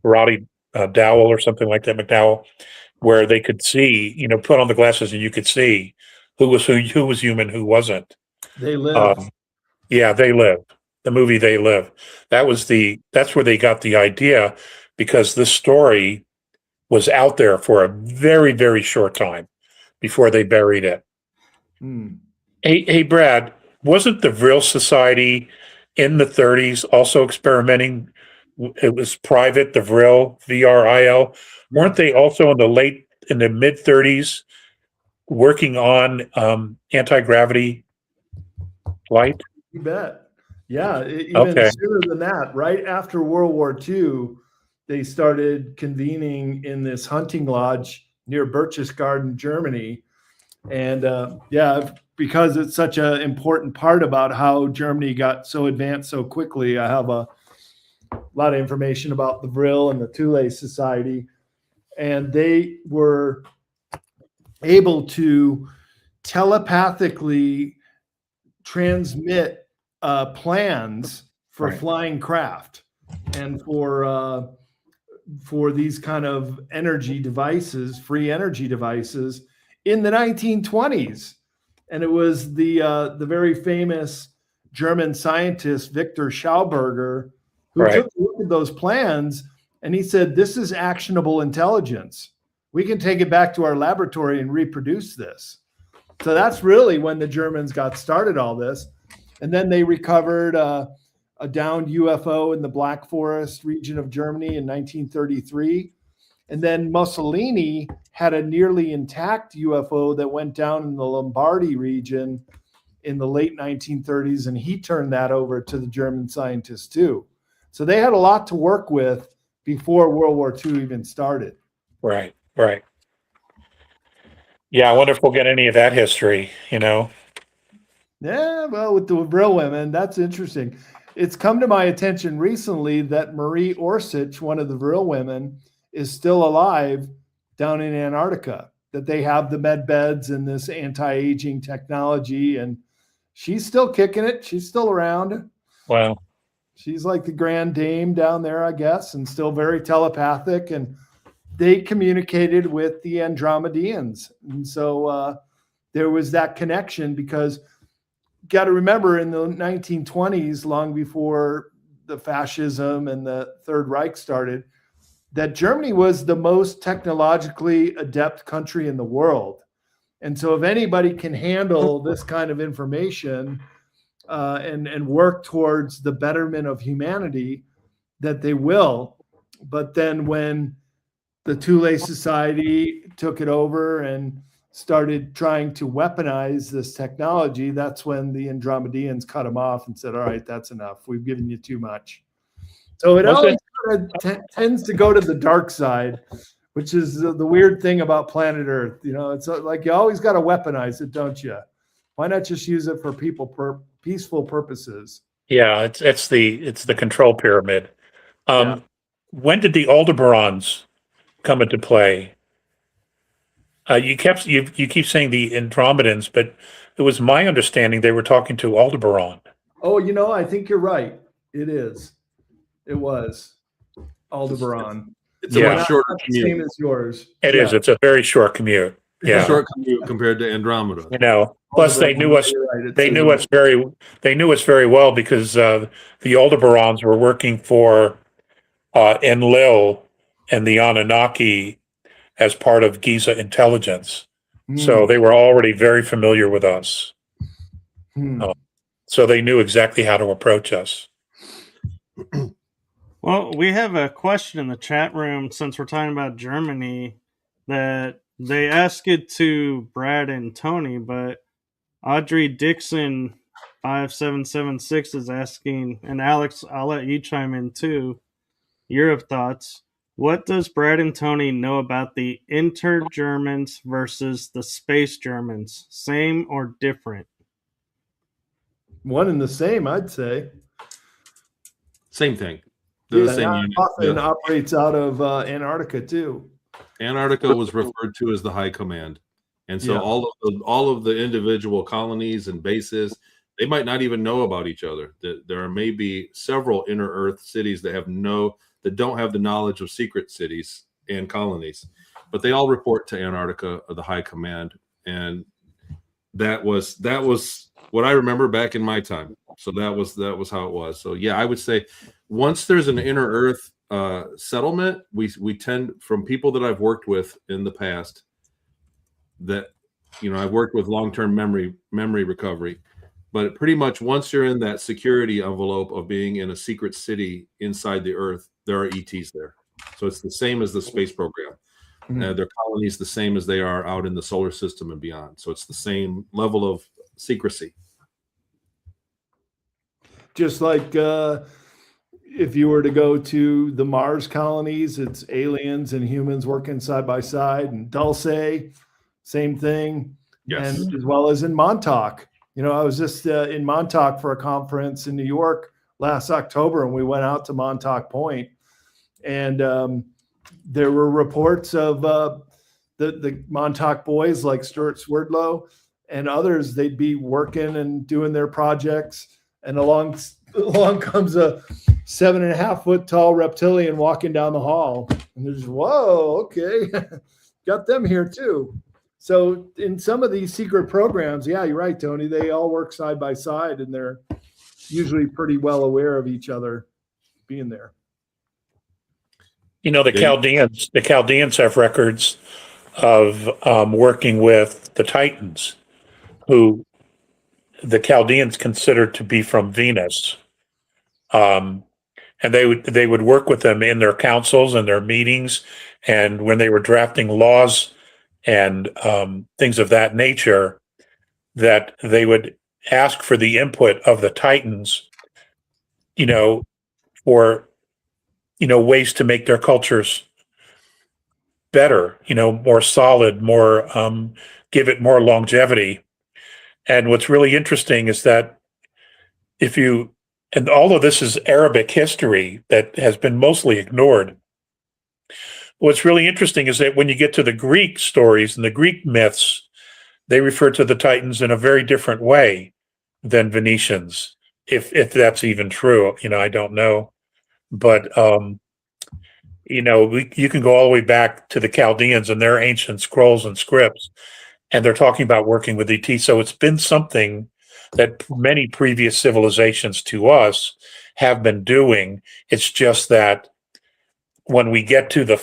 Roddy Dowell or something like that, McDowell, where they could see, put on the glasses and you could see who was human, who wasn't. They Live. Yeah, They Live. the movie They Live. That's where they got the idea, because this story was out there for a very, very short time before they buried it. Hmm. Hey, Brad, wasn't the Vril Society in the 30s also experimenting? It was private, the Vril, VRIL. Weren't they also in the mid 30s working on anti-gravity flight? You bet. Yeah, even Okay, sooner than that. Right after World War II, they started convening in this hunting lodge near Berchtesgaden, Germany. And yeah, because it's such an important part about how Germany got so advanced so quickly, I have a lot of information about the Vril and the Thule Society. And they were able to telepathically transmit plans for Right. flying craft and for these kind of energy devices, free energy devices, in the 1920s. And it was the very famous German scientist Victor Schauberger who Right. took a look at those plans, and he said, "This is actionable intelligence. We can take it back to our laboratory and reproduce this." So that's really when the Germans got started all this. And then they recovered a downed UFO in the Black Forest region of Germany in 1933. And then Mussolini had a nearly intact UFO that went down in the Lombardy region in the late 1930s, and he turned that over to the German scientists too. So they had a lot to work with before World War II even started. Right. Yeah, I wonder if we'll get any of that history, Yeah, well, with the Vril women, that's interesting. It's come to my attention recently that Marie Orsich, one of the Vril women, is still alive down in Antarctica, that they have the med beds and this anti-aging technology, and she's still kicking it. She's still around. Wow. She's like the grand dame down there, I guess, and still very telepathic. And they communicated with the Andromedeans. And so there was that connection, because got to remember, in the 1920s, long before the fascism and the Third Reich started, that Germany was the most technologically adept country in the world. And so if anybody can handle this kind of information and work towards the betterment of humanity, that they will. But then when the Thule Society took it over and started trying to weaponize this technology, that's when the Andromedeans cut them off and said, "All right, that's enough. We've given you too much." So it always kind of tends to go to the dark side, which is the weird thing about planet Earth. It's like you always got to weaponize it, don't you? Why not just use it for peaceful purposes? Yeah, it's the control pyramid. Yeah. When did the Aldebarans come into play? You keep saying the Andromedans, but it was my understanding they were talking to Aldebaran. Oh, I think you're right. It is. It was Aldebaran. It's a much shorter commute. Same as yours. It is. It's a very short commute. Yeah. Short commute compared to Andromeda. Plus they knew us. They knew us very well, because the Aldebarans were working for Enlil and the Anunnaki as part of Giza intelligence. So they were already very familiar with us. So they knew exactly how to approach us. Well, we have a question in the chat room, since we're talking about Germany, that they ask it to Brad and Tony, but Audrey Dixon 5776 is asking, and Alex, I'll let you chime in too, your thoughts. What does Brad and Tony know about the inter-Germans versus the space Germans? Same or different? One and the same, I'd say. Same thing. They're the same unit. Often operates out of Antarctica too. Antarctica was referred to as the High Command, and so all of the individual colonies and bases, they might not even know about each other. There may be several inner Earth cities that don't have the knowledge of secret cities and colonies, but they all report to Antarctica or the High Command, and that was what I remember back in my time. So that was how it was. So yeah, I would say once there's an inner Earth settlement, we tend, from people that I've worked with in the past, that I've worked with long-term memory recovery, but pretty much once you're in that security envelope of being in a secret city inside the Earth, there are ETs there. So it's the same as the space program. Their colonies the same as they are out in the solar system and beyond. So it's the same level of secrecy. Just like if you were to go to the Mars colonies, it's aliens and humans working side by side. And Dulce, same thing. Yes. And as well as in Montauk. I was just in Montauk for a conference in New York last October, and we went out to Montauk Point, and there were reports of the Montauk boys like Stuart Swerdlow and others. They'd be working and doing their projects, and along comes a 7.5 foot tall reptilian walking down the hall, and they're just, whoa, okay, got them here too. So in some of these secret programs, yeah, you're right, Tony, they all work side by side, and they're usually pretty well aware of each other being there. The Chaldeans have records of working with the Titans, who the Chaldeans considered to be from Venus. And they would work with them in their councils and their meetings, and when they were drafting laws and things of that nature, that they would ask for the input of the Titans, for ways to make their cultures better, more solid, more give it more longevity. And what's really interesting is that and although this is Arabic history that has been mostly ignored, what's really interesting is that when you get to the Greek stories and the Greek myths, they refer to the Titans in a very different way than Venetians, if that's even true. I don't know. But, you can go all the way back to the Chaldeans and their ancient scrolls and scripts, and they're talking about working with ET. So it's been something that many previous civilizations to us have been doing. It's just that when we get to the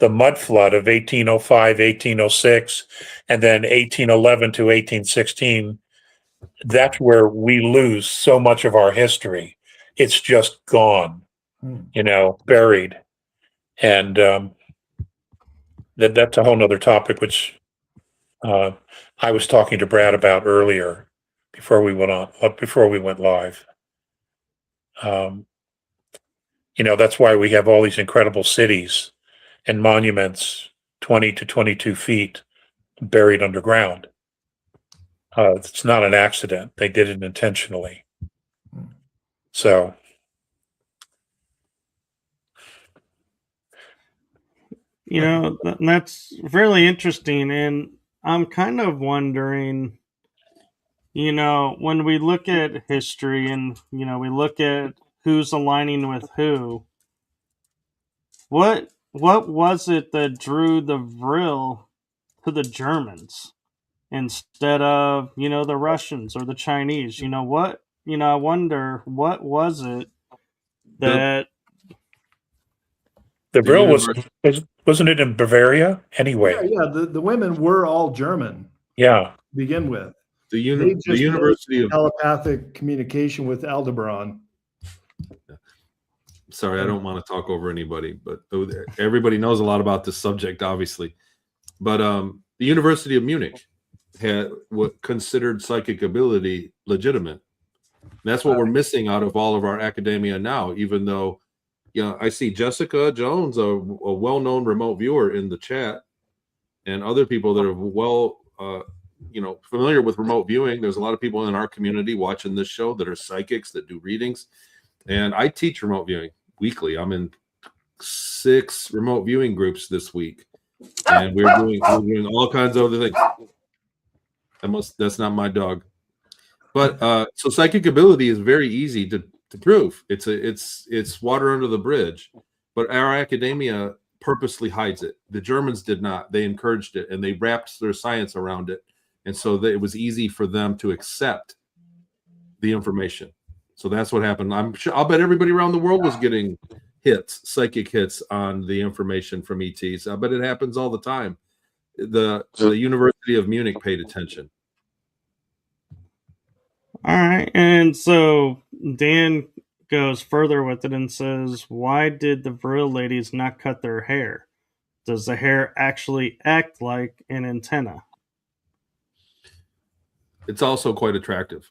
mud flood of 1805, 1806, and then 1811 to 1816, that's where we lose so much of our history. It's just gone, buried. And that's a whole nother topic, which I was talking to Brad about earlier before we went live. That's why we have all these incredible cities and monuments 20 to 22 feet buried underground. It's not an accident. They did it intentionally. So. That's really interesting. And I'm kind of wondering, when we look at history and, we look at who's aligning with who, what was it that drew the Vril to the Germans instead of, the Russians or the Chinese? I wonder, what was it that the Vril wasn't it in Bavaria anyway? Yeah, the women were all German. Yeah. To begin with. The University of telepathic communication with Aldebaran. Sorry, I don't want to talk over anybody, but everybody knows a lot about this subject, obviously. But the University of Munich had what considered psychic ability legitimate. And that's what we're missing out of all of our academia now, even though, I see Jessica Jones, a well-known remote viewer in the chat, and other people that are familiar with remote viewing. There's a lot of people in our community watching this show that are psychics that do readings. And I teach remote viewing weekly. I'm in 6 remote viewing groups this week. And we're doing all kinds of other things. That's not my dog. But so psychic ability is very easy to prove. It's water under the bridge. But our academia purposely hides it. The Germans did not. They encouraged it, and they wrapped their science around it. And so it was easy for them to accept the information. So that's what happened. I'll bet everybody around the world was getting psychic hits on the information from ETs. I bet it happens all the time. The University of Munich paid attention. All right. And so Dan goes further with it and says, why did the Vril ladies not cut their hair? Does the hair actually act like an antenna? It's also quite attractive.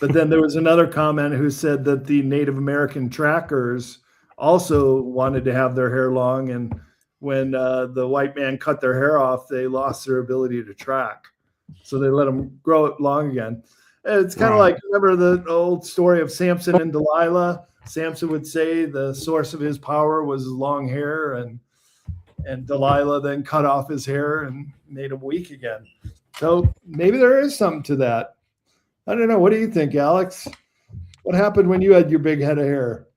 But then there was another comment who said that the Native American trackers also wanted to have their hair long. And when the white man cut their hair off, they lost their ability to track. So they let them grow it long again. It's kind of like, remember the old story of Samson and Delilah? Samson would say the source of his power was his long hair, and Delilah then cut off his hair and made him weak again. So maybe there is something to that. I don't know. What do you think, Alex? What happened when you had your big head of hair?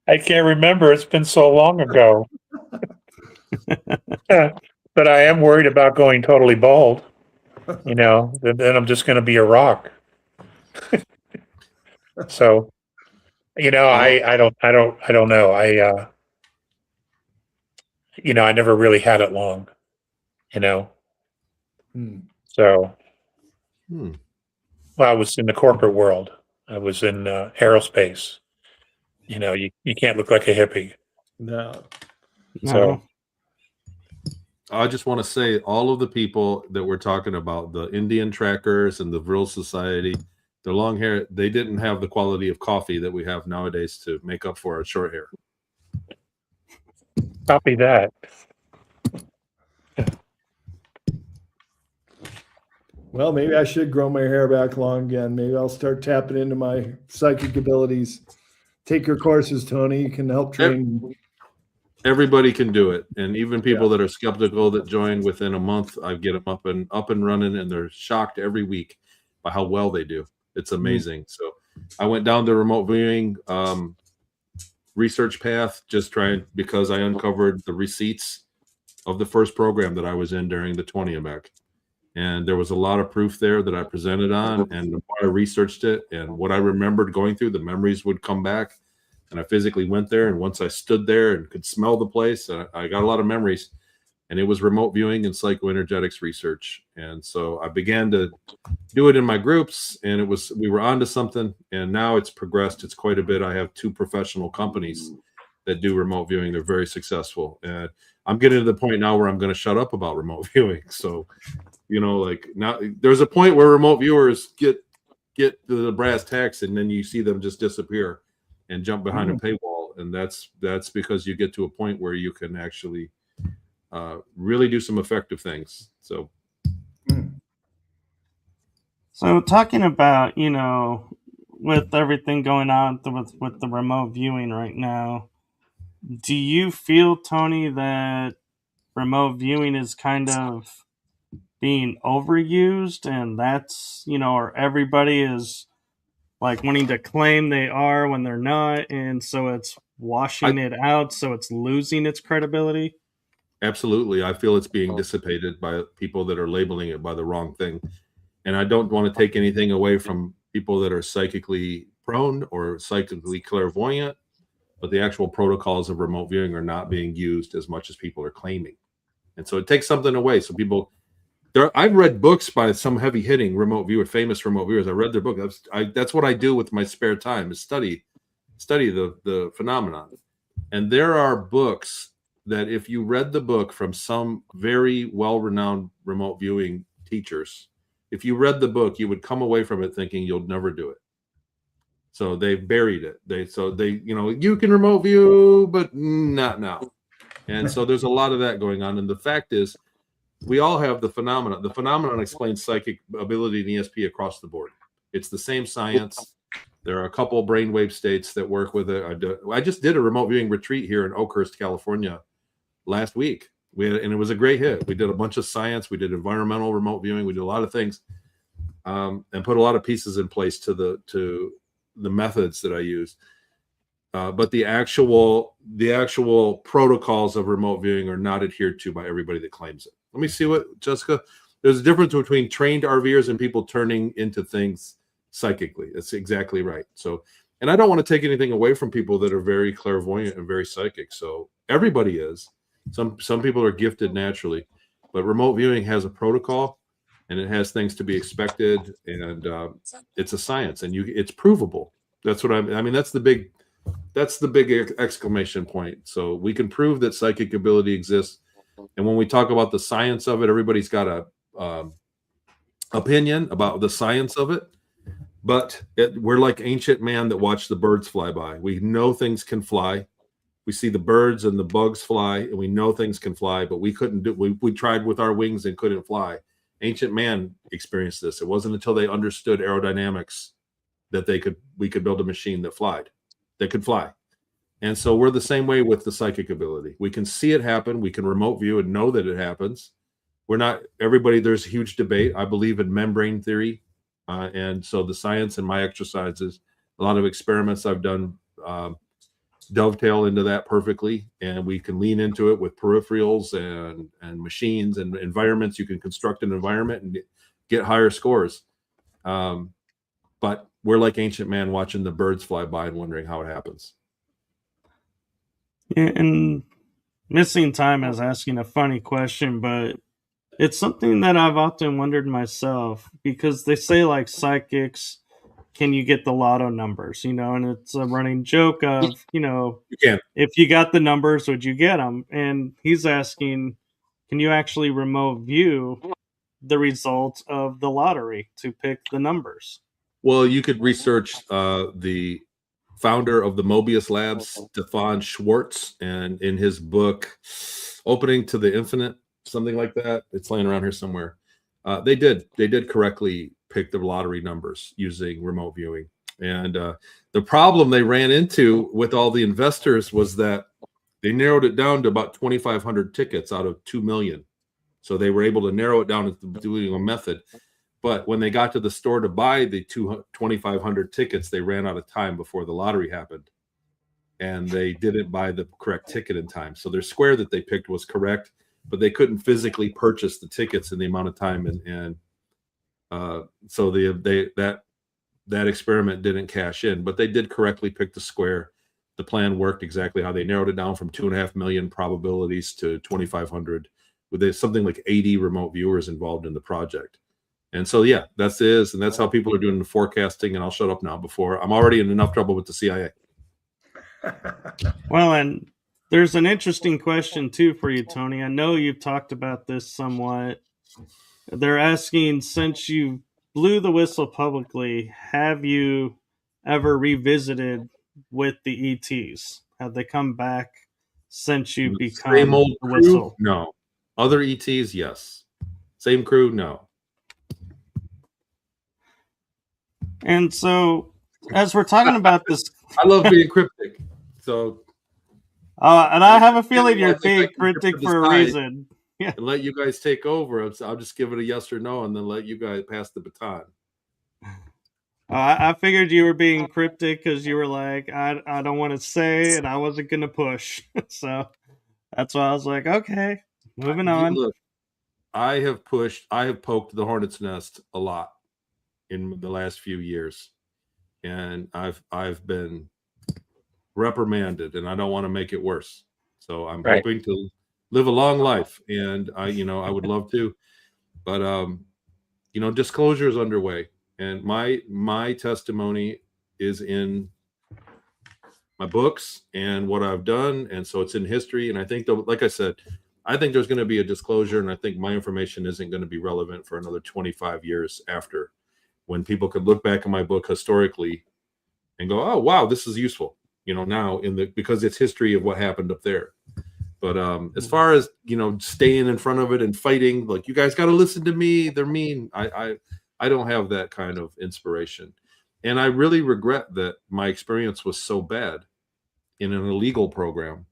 I can't remember. It's been so long ago. But I am worried about going totally bald. You know, then I'm just going to be a rock. So, you know, I don't know. You know, I never really had it long, you know. So, well, I was in the corporate world. I was in aerospace. You know, you can't look like a hippie. No. So, I just want to say all of the people that we're talking about, the Indian trackers and the Vril Society, their long hair, they didn't have the quality of coffee that we have nowadays to make up for our short hair. copy that. Well, maybe I should grow my hair back long again. Maybe I'll start tapping into my psychic abilities. Take your courses, Tony. You can help train. Everybody can do it, and even people that are skeptical that join within a month, I get them up and running, and they're shocked every week by how well they do. It's amazing. So I went down the remote viewing research path because I uncovered the receipts of the first program that I was in during the 20 AMEC. And there was a lot of proof there that I presented on, and the more I researched it and what I remembered going through, the memories would come back. And I physically went there, and once I stood there and could smell the place, I got a lot of memories. And it was remote viewing and psychoenergetics research. And so I began to do it in my groups, and we were onto something. And now it's progressed. It's quite a bit. I have 2 professional companies that do remote viewing. They're very successful. And I'm getting to the point now where I'm going to shut up about remote viewing. So, you know, like now there's a point where remote viewers get to the brass tacks, and then you see them just disappear and jump behind a paywall. And that's because you get to a point where you can actually really do some effective things. So talking about, you know, with everything going on with the remote viewing right now, do you feel, Tony, that remote viewing is kind of being overused, and that's, you know, or everybody is like wanting to claim they are when they're not, and so it's washing it out, so it's losing its credibility? Absolutely. I feel it's being dissipated by people that are labeling it by the wrong thing. And I don't want to take anything away from people that are psychically prone or psychically clairvoyant, but the actual protocols of remote viewing are not being used as much as people are claiming. And so it takes something away. So I've read books by some heavy hitting remote viewer, famous remote viewers. I read their book. That's what I do with my spare time, is study the phenomenon. And there are books that if you read the book from some very well-renowned remote viewing teachers, if you read the book, you would come away from it thinking you'll never do it. So they buried it. You know, you can remote view, but not now. And so there's a lot of that going on. And the fact is, we all have the phenomenon. The phenomenon explains psychic ability in ESP across the board. It's the same science. There are a couple of brainwave states that work with it. I just did a remote viewing retreat here in Oakhurst, California last week. And it was a great hit. We did a bunch of science. We did environmental remote viewing. We did a lot of things, and put a lot of pieces in place to the methods that I use. But the actual protocols of remote viewing are not adhered to by everybody that claims it. Let me see what, Jessica, there's a difference between trained RVers and people turning into things psychically. That's exactly right. So, and I don't want to take anything away from people that are very clairvoyant and very psychic. So everybody is. Some people are gifted naturally, but remote viewing has a protocol, and it has things to be expected, and it's a science, and it's provable. That's what I mean. That's the big exclamation point. So we can prove that psychic ability exists, and when we talk about the science of it, everybody's got a opinion about the science of it. But we're like ancient man that watched the birds fly by. We know things can fly. We see the birds and the bugs fly, and we know things can fly, but we couldn't do. We tried with our wings and couldn't fly. Ancient man experienced this. It wasn't until they understood aerodynamics that we could build a machine that could fly. And so we're the same way with the psychic ability. We can see it happen. We can remote view and know that it happens. We're not everybody. There's a huge debate. I believe in membrane theory. And so the science in my exercises, a lot of experiments I've done dovetail into that perfectly. And we can lean into it with peripherals and machines and environments. You can construct an environment and get higher scores. But we're like ancient man watching the birds fly by and wondering how it happens. Yeah, and missing time is asking a funny question, but it's something that I've often wondered myself, because they say like psychics, can you get the lotto numbers, and it's a running joke of, You can. if you got the numbers, would you get them? And he's asking, can you actually remote view the results of the lottery to pick the numbers? Well, you could research the founder of the Mobius Labs, Stefan Schwartz, and in his book, Opening to the Infinite, something like that. It's laying around here somewhere. They did correctly pick the lottery numbers using remote viewing. And the problem they ran into with all the investors was that they narrowed it down to about 2,500 tickets out of 2 million. So they were able to narrow it down into doing a method. But when they got to the store to buy the 2,500 tickets, they ran out of time before the lottery happened. And they didn't buy the correct ticket in time. So their square that they picked was correct, but they couldn't physically purchase the tickets in the amount of time. So that experiment didn't cash in, but they did correctly pick the square. The plan worked exactly how they narrowed it down from 2.5 million probabilities to 2,500, with something like 80 remote viewers involved in the project. And so, yeah, and that's how people are doing the forecasting. And I'll shut up now before I'm already in enough trouble with the CIA. Well, and there's an interesting question too for you, Tony. I know you've talked about this somewhat. They're asking, since you blew the whistle publicly, have you ever revisited with the ETs? Have they come back since you become Same old the whistle? crew? No. Other ETs, yes. Same crew, no. And so, as we're talking about this, I love being cryptic. So, and I have a feeling you're I think being I can cryptic get for a this reason. and let you guys take over. I'll just give it a yes or no, and then let you guys pass the baton. I figured you were being cryptic because you were like, I don't want to say, and I wasn't going to push. So that's why I was like, okay, moving on. Look, I have poked the hornet's nest a lot in the last few years, and I've been reprimanded, and I don't want to make it worse. So I'm hoping to live a long life, and I would love to, but disclosure is underway, and my testimony is in my books and what I've done, and so it's in history. And I think, like I said, I think there's going to be a disclosure, and I think my information isn't going to be relevant for another 25 years after, when people could look back at my book historically and go, oh wow, this is useful, now because it's history of what happened up there. But as far as staying in front of it and fighting, like, you guys got to listen to me, they're mean, I don't have that kind of inspiration. And I really regret that my experience was so bad in an illegal program,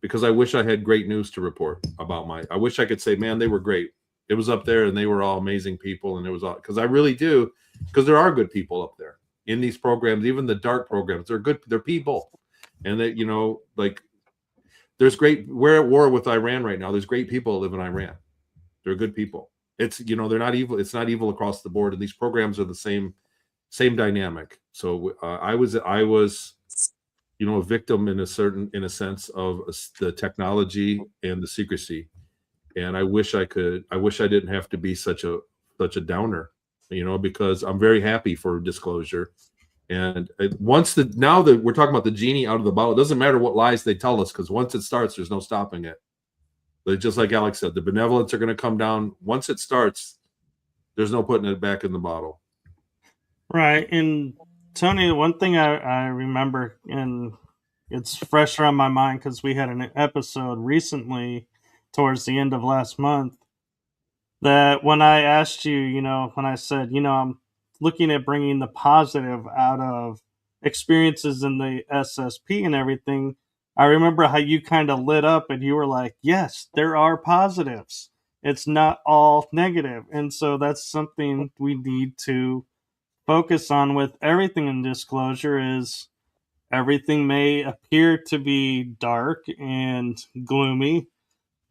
because I wish I had great news to report about I wish I could say, man, they were great. It was up there and they were all amazing people. And it was all, because I really do, because there are good people up there in these programs, even the dark programs. They're good, they're people. And that, we're at war with Iran right now. There's great people that live in Iran. They're good people. It's they're not evil. It's not evil across the board, and these programs are the same dynamic. So I was a victim in a sense of the technology and the secrecy, and I wish I didn't have to be such a downer, because I'm very happy for disclosure. And now that we're talking about the genie out of the bottle, it doesn't matter what lies they tell us, because once it starts, there's no stopping it. But just like Alex said, the benevolence are going to come down. Once it starts, there's no putting it back in the bottle. Right. And Tony, one thing I remember, and it's fresh on my mind because we had an episode recently towards the end of last month, that when I asked you, when I said, I'm looking at bringing the positive out of experiences in the SSP and everything, I remember how you kind of lit up and you were like, yes, there are positives. It's not all negative. And so that's something we need to focus on with everything in disclosure. Is everything may appear to be dark and gloomy,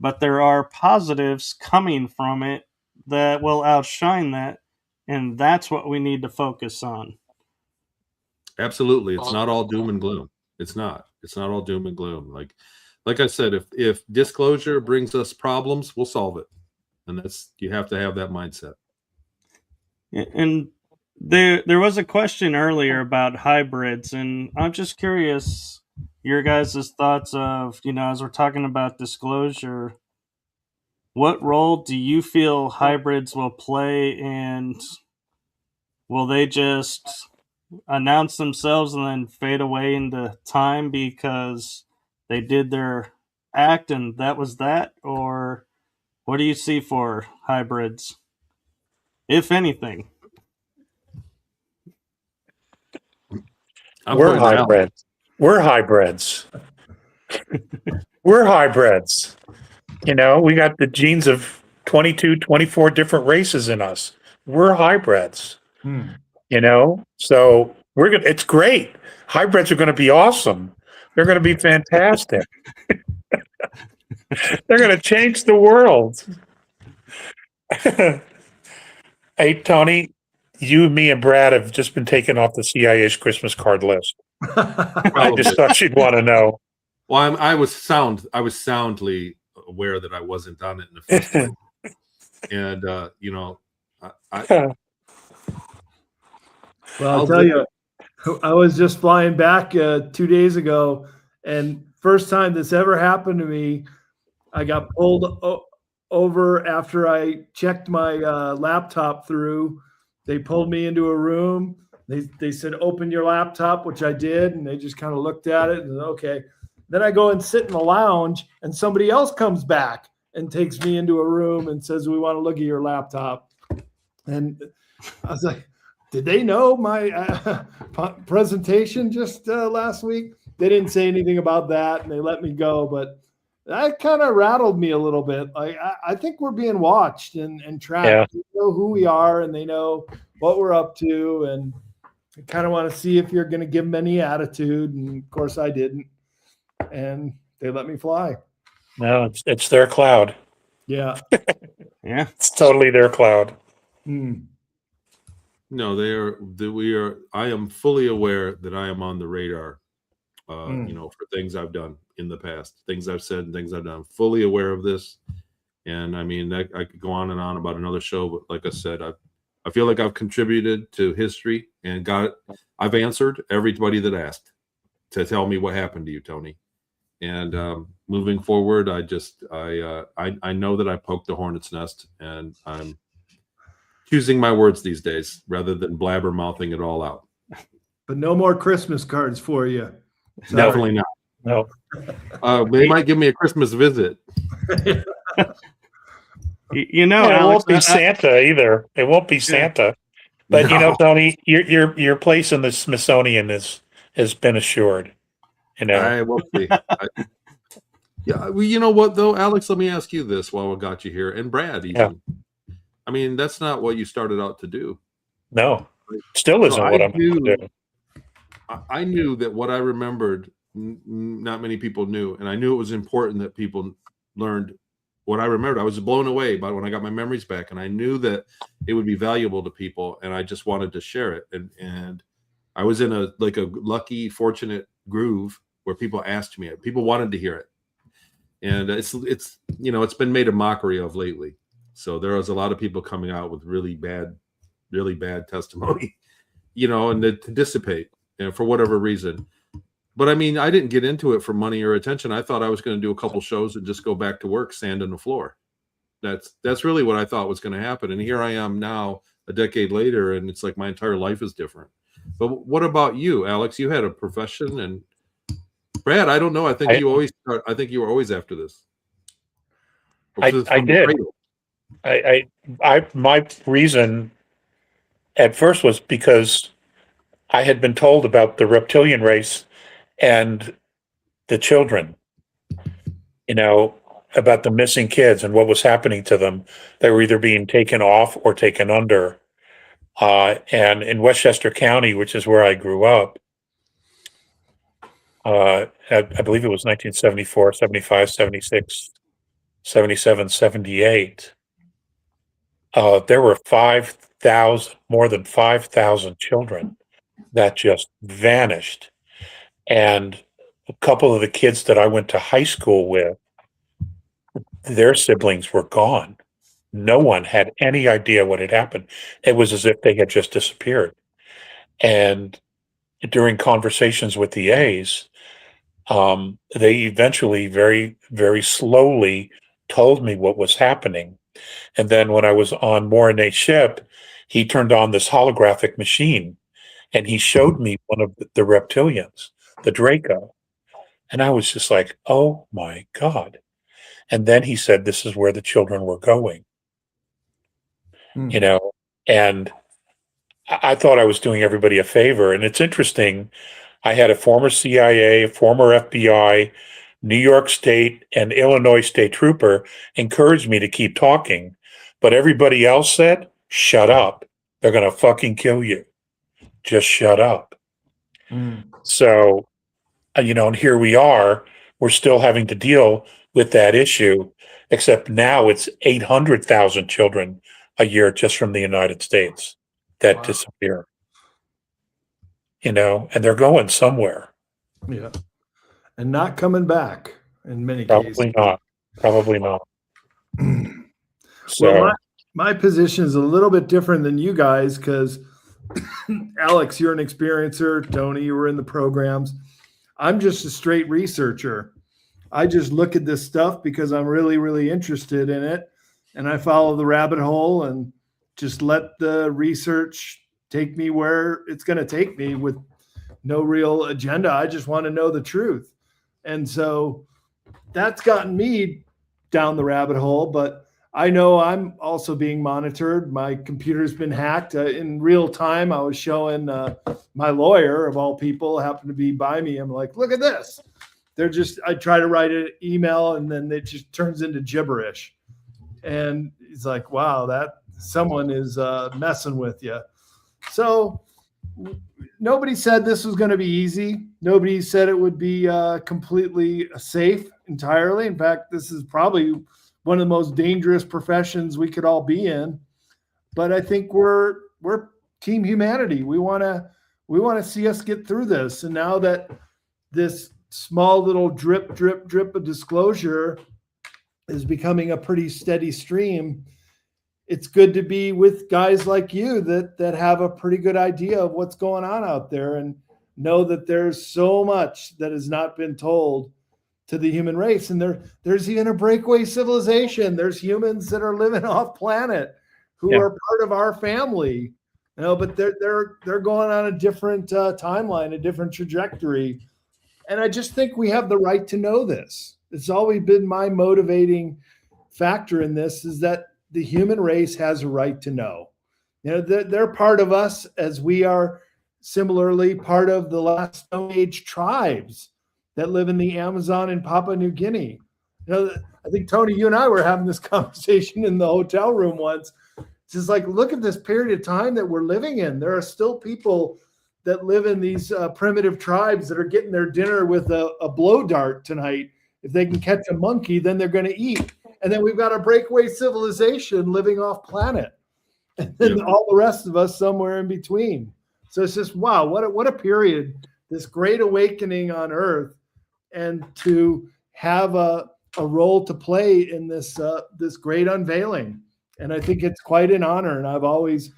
but there are positives coming from it that will outshine that. And that's what we need to focus on. Absolutely. It's not all doom and gloom. It's not all doom and gloom. Like I said, if disclosure brings us problems, we'll solve it. And you have to have that mindset. And there was a question earlier about hybrids, and I'm just curious your guys' thoughts of, as we're talking about disclosure, what role do you feel hybrids will play, and will they just announce themselves and then fade away into time because they did their act and that was that? Or what do you see for hybrids, if anything? We're hybrids. We're hybrids. We're hybrids. We got the genes of 22, 24 different races in us. We're hybrids. So we're good. It's great. Hybrids are going to be awesome. They're going to be fantastic. They're going to change the world. Hey, Tony, you, me, and Brad have just been taken off the CIA's Christmas card list. I just thought you'd want to know. Well, I was soundly aware that I wasn't on it in the first place. And well, I'll tell you, I was just flying back 2 days ago, and first time this ever happened to me, I got pulled over after I checked my laptop through. They pulled me into a room. They said, open your laptop, which I did, and they just kind of looked at it and said, okay. Then I go and sit in the lounge, and somebody else comes back and takes me into a room and says, we want to look at your laptop. And I was like, did they know my presentation just last week? They didn't say anything about that, and they let me go. But that kind of rattled me a little bit. Like I think we're being watched and tracked. Yeah. They know who we are, and they know what we're up to. And I kind of want to see if you're going to give them any attitude. And, of course, I didn't. And they let me fly. No, it's their cloud. Yeah. Yeah. It's totally their cloud. No, we are. I am fully aware that I am on the radar, for things I've done in the past, things I've said and things I've done. I'm fully aware of this. And I mean, I could go on and on about another show, but like I said, I feel like I've contributed to history and I've answered everybody that asked to tell me what happened to you, Tony. And moving forward, I know that I poked the hornet's nest, and I'm choosing my words these days rather than blabber mouthing it all out. But no more Christmas cards for you. Sorry. Definitely not. No. They might give me a Christmas visit. It won't be Santa either. It won't be Santa. But Tony, your place in the Smithsonian has been assured. I will see. Yeah, well, you know what though, Alex? Let me ask you this while we got you here, and Brad even. Yeah. I mean, that's not what you started out to do. No, still isn't what I'm going to do. I knew that what I remembered, not many people knew, and I knew it was important that people learned what I remembered. I was blown away by when I got my memories back, and I knew that it would be valuable to people, and I just wanted to share it. And I was in a lucky, fortunate groove where people asked me it. People wanted to hear it. And it's it's been made a mockery of lately. So there was a lot of people coming out with really bad testimony, and to dissipate, for whatever reason. But I mean, I didn't get into it for money or attention. I thought I was going to do a couple shows and just go back to work, sanding the floor. That's really what I thought was going to happen. And here I am now, a decade later, and it's like my entire life is different. But what about you, Alex? You had a profession, and Brad, I don't know. I think you were always after this. I did. My reason at first was because I had been told about the reptilian race and the children, about the missing kids and what was happening to them. They were either being taken off or taken under. And in Westchester County, which is where I grew up, I believe it was 1974, 75, 76, 77, 78. There were more than 5,000 children that just vanished. And a couple of the kids that I went to high school with, their siblings were gone. No one had any idea what had happened. It was as if they had just disappeared. And during conversations with the A's, they eventually very, very slowly told me what was happening. And then when I was on Mornay's ship, he turned on this holographic machine and he showed me one of the reptilians, the Draco. And I was just like, oh my God. And then he said, this is where the children were going, and I thought I was doing everybody a favor. And it's interesting. I had a former CIA, a former FBI, New York State, and Illinois State Trooper encourage me to keep talking. But everybody else said, shut up. They're going to fucking kill you. Just shut up. So, and here we are. We're still having to deal with that issue, except now it's 800,000 children a year just from the United States that disappear. And they're going somewhere. Yeah. And not coming back in many Probably cases. Probably not. So Well, my position is a little bit different than you guys because, Alex, you're an experiencer. Tony, you were in the programs. I'm just a straight researcher. I just look at this stuff because I'm really, really interested in it. And I follow the rabbit hole and just let the research take me where it's going to take me with no real agenda. I just want to know the truth. And so that's gotten me down the rabbit hole. But I know I'm also being monitored. My computer's been hacked. In real time, I was showing my lawyer, of all people, happened to be by me. I'm like, look at this. I try to write an email and then it just turns into gibberish. And he's like, wow, that someone is messing with you. So nobody said this was going to be easy. Nobody said it would be completely safe entirely. In fact, this is probably one of the most dangerous professions we could all be in. But I think we're team humanity. We want to see us get through this. And now that this small little drip of disclosure is becoming a pretty steady stream, it's good to be with guys like you that have a pretty good idea of what's going on out there and know that there's so much that has not been told to the human race. And there's even a breakaway civilization. There's humans that are living off planet who are part of our family, but they're going on a different timeline, a different trajectory. And I just think we have the right to know this. It's always been my motivating factor in this, is that the human race has a right to know. They're part of us as we are similarly part of the last Stone Age tribes that live in the Amazon and Papua New Guinea. I think, Tony, you and I were having this conversation in the hotel room once. It's just like, look at this period of time that we're living in. There are still people that live in these primitive tribes that are getting their dinner with a blow dart tonight. If they can catch a monkey, then they're going to eat. And then we've got a breakaway civilization living off planet. And then all the rest of us somewhere in between. So it's just, wow, what a period, this great awakening on Earth, and to have a role to play in this this great unveiling. And I think it's quite an honor. And I've always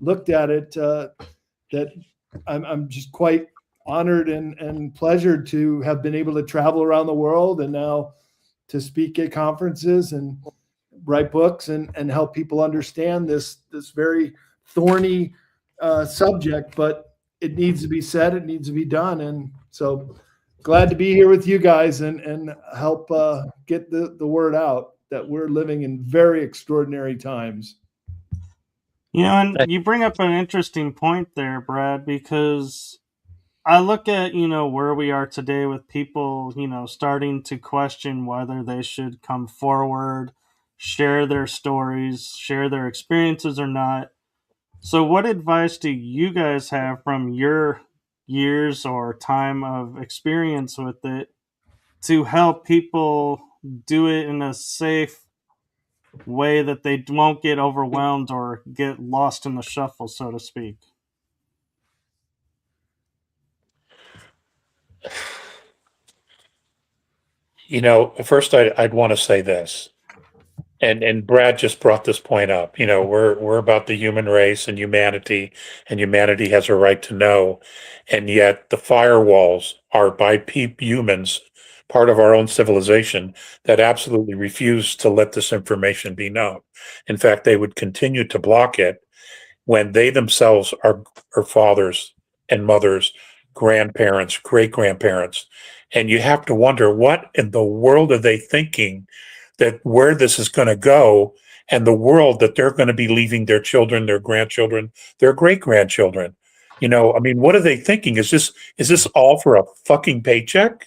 looked at it that I'm just quite honored and pleasured to have been able to travel around the world and now to speak at conferences and write books and help people understand this very thorny subject, but it needs to be said, it needs to be done. And so glad to be here with you guys and help get the word out that we're living in very extraordinary times. You know, and you bring up an interesting point there, Brad, because I look at, where we are today with people, starting to question whether they should come forward, share their stories, share their experiences or not. So what advice do you guys have from your years or time of experience with it to help people do it in a safe way that they won't get overwhelmed or get lost in the shuffle, so to speak? First I'd want to say this, and Brad just brought this point up. We're about the human race and humanity has a right to know, and yet the firewalls are by humans, part of our own civilization, that absolutely refuse to let this information be known. In fact, they would continue to block it when they themselves are fathers and mothers, grandparents, great grandparents. And you have to wonder, what in the world are they thinking, that where this is going to go, and the world that they're going to be leaving their children, their grandchildren, their great grandchildren? What are they thinking? Is this all for a fucking paycheck?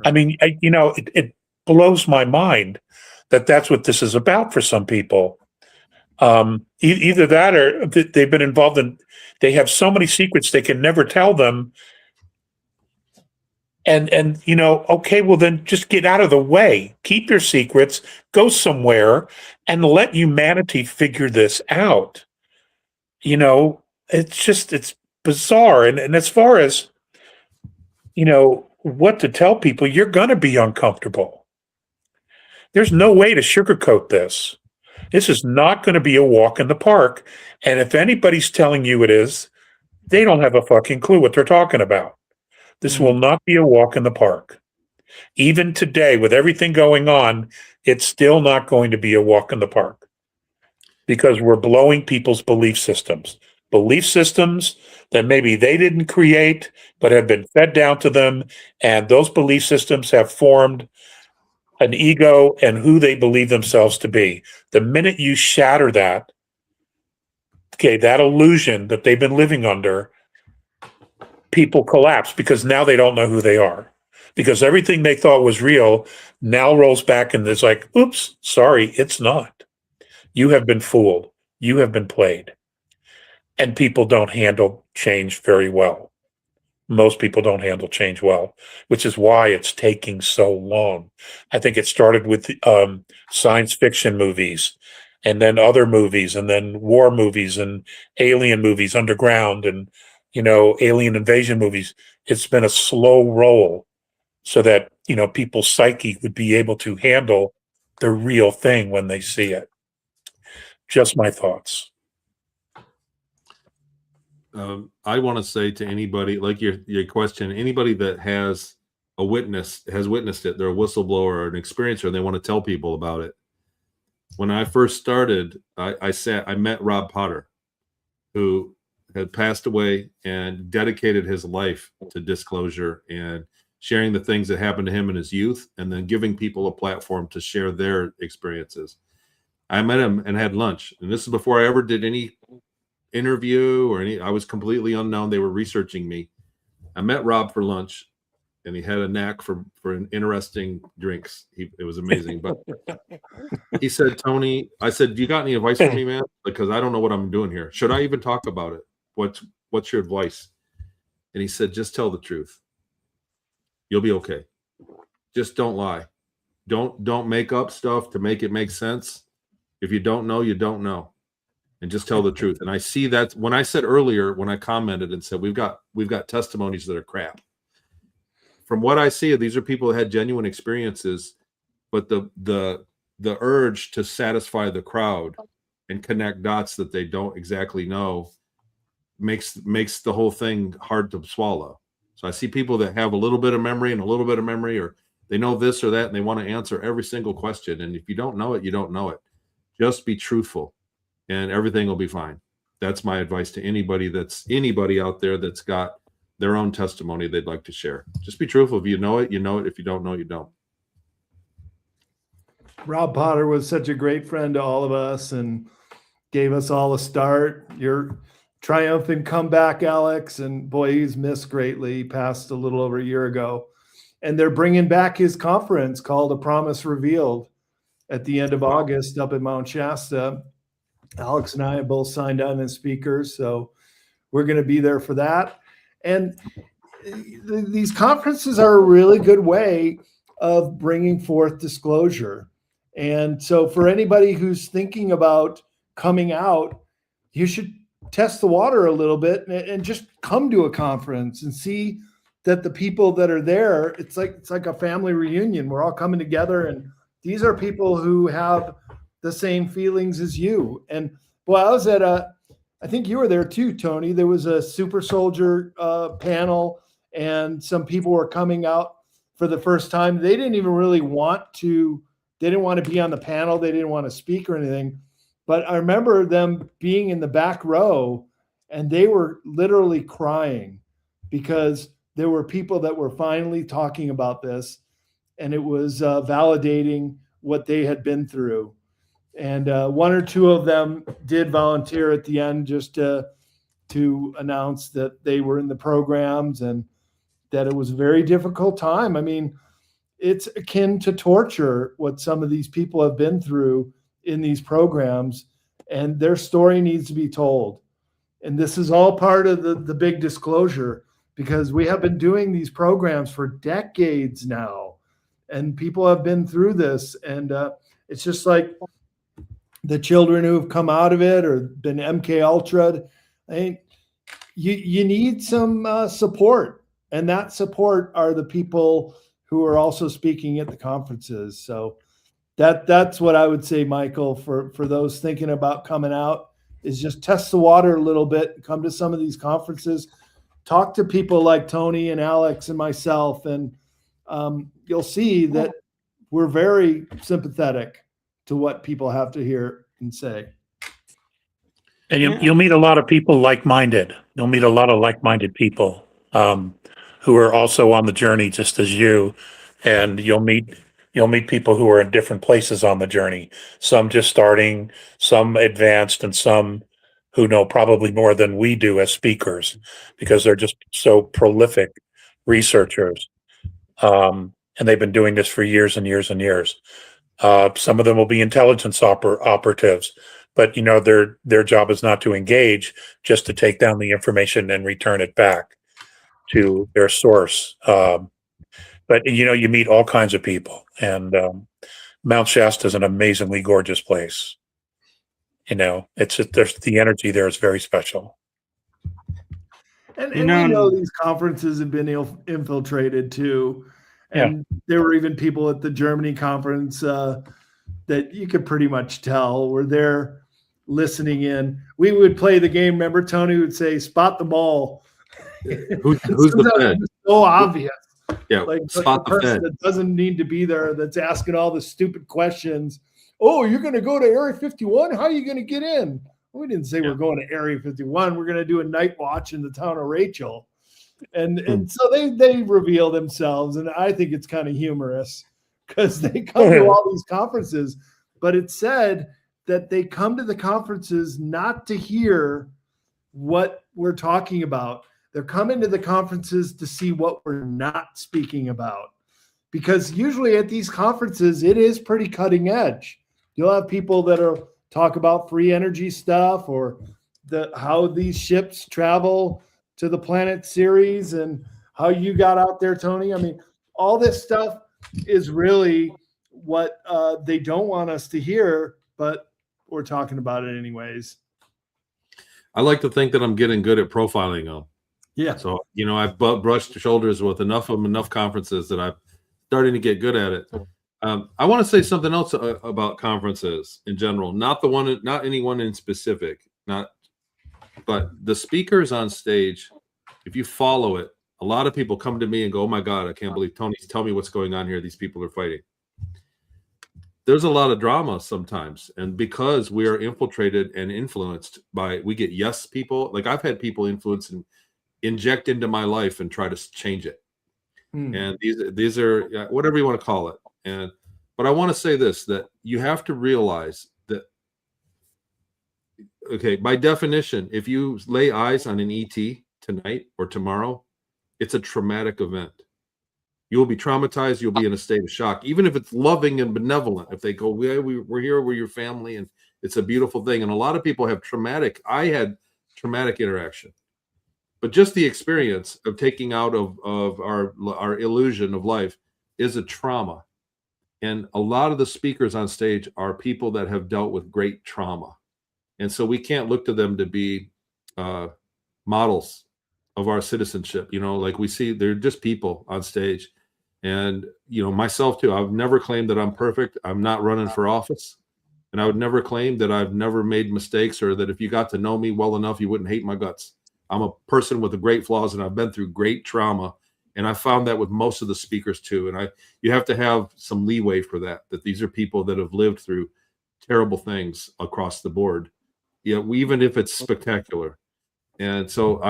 I mean, it blows my mind that that's what this is about for some people. Either that, or they've been involved in, they have so many secrets they can never tell them. And okay, well then just get out of the way, keep your secrets, go somewhere and let humanity figure this out. It's bizarre. And as far as, what to tell people, you're going to be uncomfortable. There's no way to sugarcoat this. This is not going to be a walk in the park. And if anybody's telling you it is, they don't have a fucking clue what they're talking about. This will not be a walk in the park. Even today, with everything going on, it's still not going to be a walk in the park, because we're blowing people's belief systems that maybe they didn't create, but have been fed down to them. And those belief systems have formed an ego and who they believe themselves to be. The minute you shatter that, okay, that illusion that they've been living under, people collapse, because now they don't know who they are, because everything they thought was real now rolls back and it's like, oops, sorry, it's not. You have been fooled. You have been played. And people don't handle change very well. Most people don't handle change well, which is why it's taking so long. I think it started with science fiction movies, and then other movies, and then war movies, and alien movies, underground, and alien invasion movies. It's been a slow roll so that people's psyche would be able to handle the real thing when they see it. Just my thoughts. I want to say to anybody, like your question, anybody that has witnessed it, they're a whistleblower or an experiencer, and they want to tell people about it. When I first started, I met Rob Potter, who had passed away and dedicated his life to disclosure and sharing the things that happened to him in his youth, and then giving people a platform to share their experiences. I met him and had lunch, and this is before I ever did any interview or I was completely unknown. They were researching me. I met Rob for lunch, and he had a knack for interesting drinks. It was amazing. But he said, Tony, I said, do you got any advice for me, man? Because I don't know what I'm doing here. Should I even talk about it? What's your advice? And he said, just tell the truth. You'll be okay. Just don't lie. Don't make up stuff to make it make sense. If you don't know, you don't know, and just tell the truth. And I see that when I said earlier, when I commented and said we've got testimonies that are crap. From what I see, these are people that had genuine experiences, but the urge to satisfy the crowd and connect dots that they don't exactly know makes the whole thing hard to swallow. So I see people that have a little bit of memory and a little bit of memory, or they know this or that, and they want to answer every single question. And if you don't know it, you don't know it. Just be truthful, and everything will be fine. That's my advice to anybody out there that's got their own testimony they'd like to share. Just be truthful. If you know it, you know it. If you don't know it, you don't. Rob Potter was such a great friend to all of us and gave us all a start. Your triumphant comeback, Alex, and boy, he's missed greatly. He passed a little over a year ago. And they're bringing back his conference called A Promise Revealed at the end of August up in Mount Shasta. Alex and I have both signed on as speakers, so we're going to be there for that. And these conferences are a really good way of bringing forth disclosure. And so for anybody who's thinking about coming out, you should test the water a little bit and just come to a conference and see that the people that are there, it's like a family reunion. We're all coming together, and these are people who have the same feelings as you. And well, I was at I think you were there too, Tony. There was a super soldier panel, and some people were coming out for the first time. They didn't even really they didn't want to be on the panel. They didn't want to speak or anything. But I remember them being in the back row, and they were literally crying because there were people that were finally talking about this, and it was validating what they had been through. And one or two of them did volunteer at the end just to announce that they were in the programs and that it was a very difficult time. I mean, it's akin to torture what some of these people have been through in these programs, and their story needs to be told. And this is all part of the big disclosure, because we have been doing these programs for decades now, and people have been through this. And it's just like the children who have come out of it or been MK Ultra. I mean, you need some support, and that support are the people who are also speaking at the conferences. So that's what I would say, Michael, for those thinking about coming out, is just test the water a little bit, come to some of these conferences, talk to people like Tony and Alex and myself, and you'll see that we're very sympathetic to what people have to hear and say. And you'll meet a lot of people like-minded. You'll meet a lot of like-minded people who are also on the journey just as you, and you'll meet people who are in different places on the journey. Some just starting, some advanced, and some who know probably more than we do as speakers, because they're just so prolific researchers. And they've been doing this for years and years and years. Some of them will be intelligence operatives, but their job is not to engage, just to take down the information and return it back to their source. But you meet all kinds of people, and Mount Shasta is an amazingly gorgeous place. It's just, the energy there is very special. And we know these conferences have been infiltrated too. And there were even people at the Germany conference that you could pretty much tell were there listening in. We would play the game. Remember, Tony would say, "Spot the ball." Who's the Fed? So obvious. Yeah, like spot the the person Fed. that doesn't need to be there, that's asking all the stupid questions. Oh, you're going to go to Area 51? How are you going to get in? We didn't say we're going to Area 51. We're going to do a night watch in the town of Rachel. And so they reveal themselves, and I think it's kind of humorous because they come to all these conferences, but it said that they come to the conferences not to hear what we're talking about. They're coming to the conferences to see what we're not speaking about, because usually at these conferences, it is pretty cutting edge. You'll have people that are talk about free energy stuff, or how these ships travel to the planet Ceres, and how you got out there, Tony. I mean, all this stuff is really what they don't want us to hear, but we're talking about it anyways. I like to think that I'm getting good at profiling them. Yeah. So, I've brushed shoulders with enough conferences that I'm starting to get good at it. I want to say something else about conferences in general, not anyone in specific, but the speakers on stage. If you follow it, a lot of people come to me and go, "Oh my God, I can't believe Tony's tell me what's going on here. These people are fighting." There's a lot of drama sometimes, and because we are infiltrated and influenced we get yes people. Like I've had people influence and inject into my life and try to change it. And these are whatever you want to call it. But I want to say this, that you have to realize that, okay, by definition, if you lay eyes on an ET tonight or tomorrow, it's a traumatic event. You'll be traumatized. You'll be in a state of shock, even if it's loving and benevolent. If they go, we're here, we're your family, and it's a beautiful thing. And a lot of people have I had traumatic interaction. But just the experience of taking out of our illusion of life is a trauma. And a lot of the speakers on stage are people that have dealt with great trauma. And so we can't look to them to be models of our citizenship. Like we see, they're just people on stage. And, myself too, I've never claimed that I'm perfect. I'm not running for office. And I would never claim that I've never made mistakes, or that if you got to know me well enough, you wouldn't hate my guts. I'm a person with great flaws, and I've been through great trauma. And I found that with most of the speakers too. And you have to have some leeway for that these are people that have lived through terrible things across the board, even if it's spectacular. And so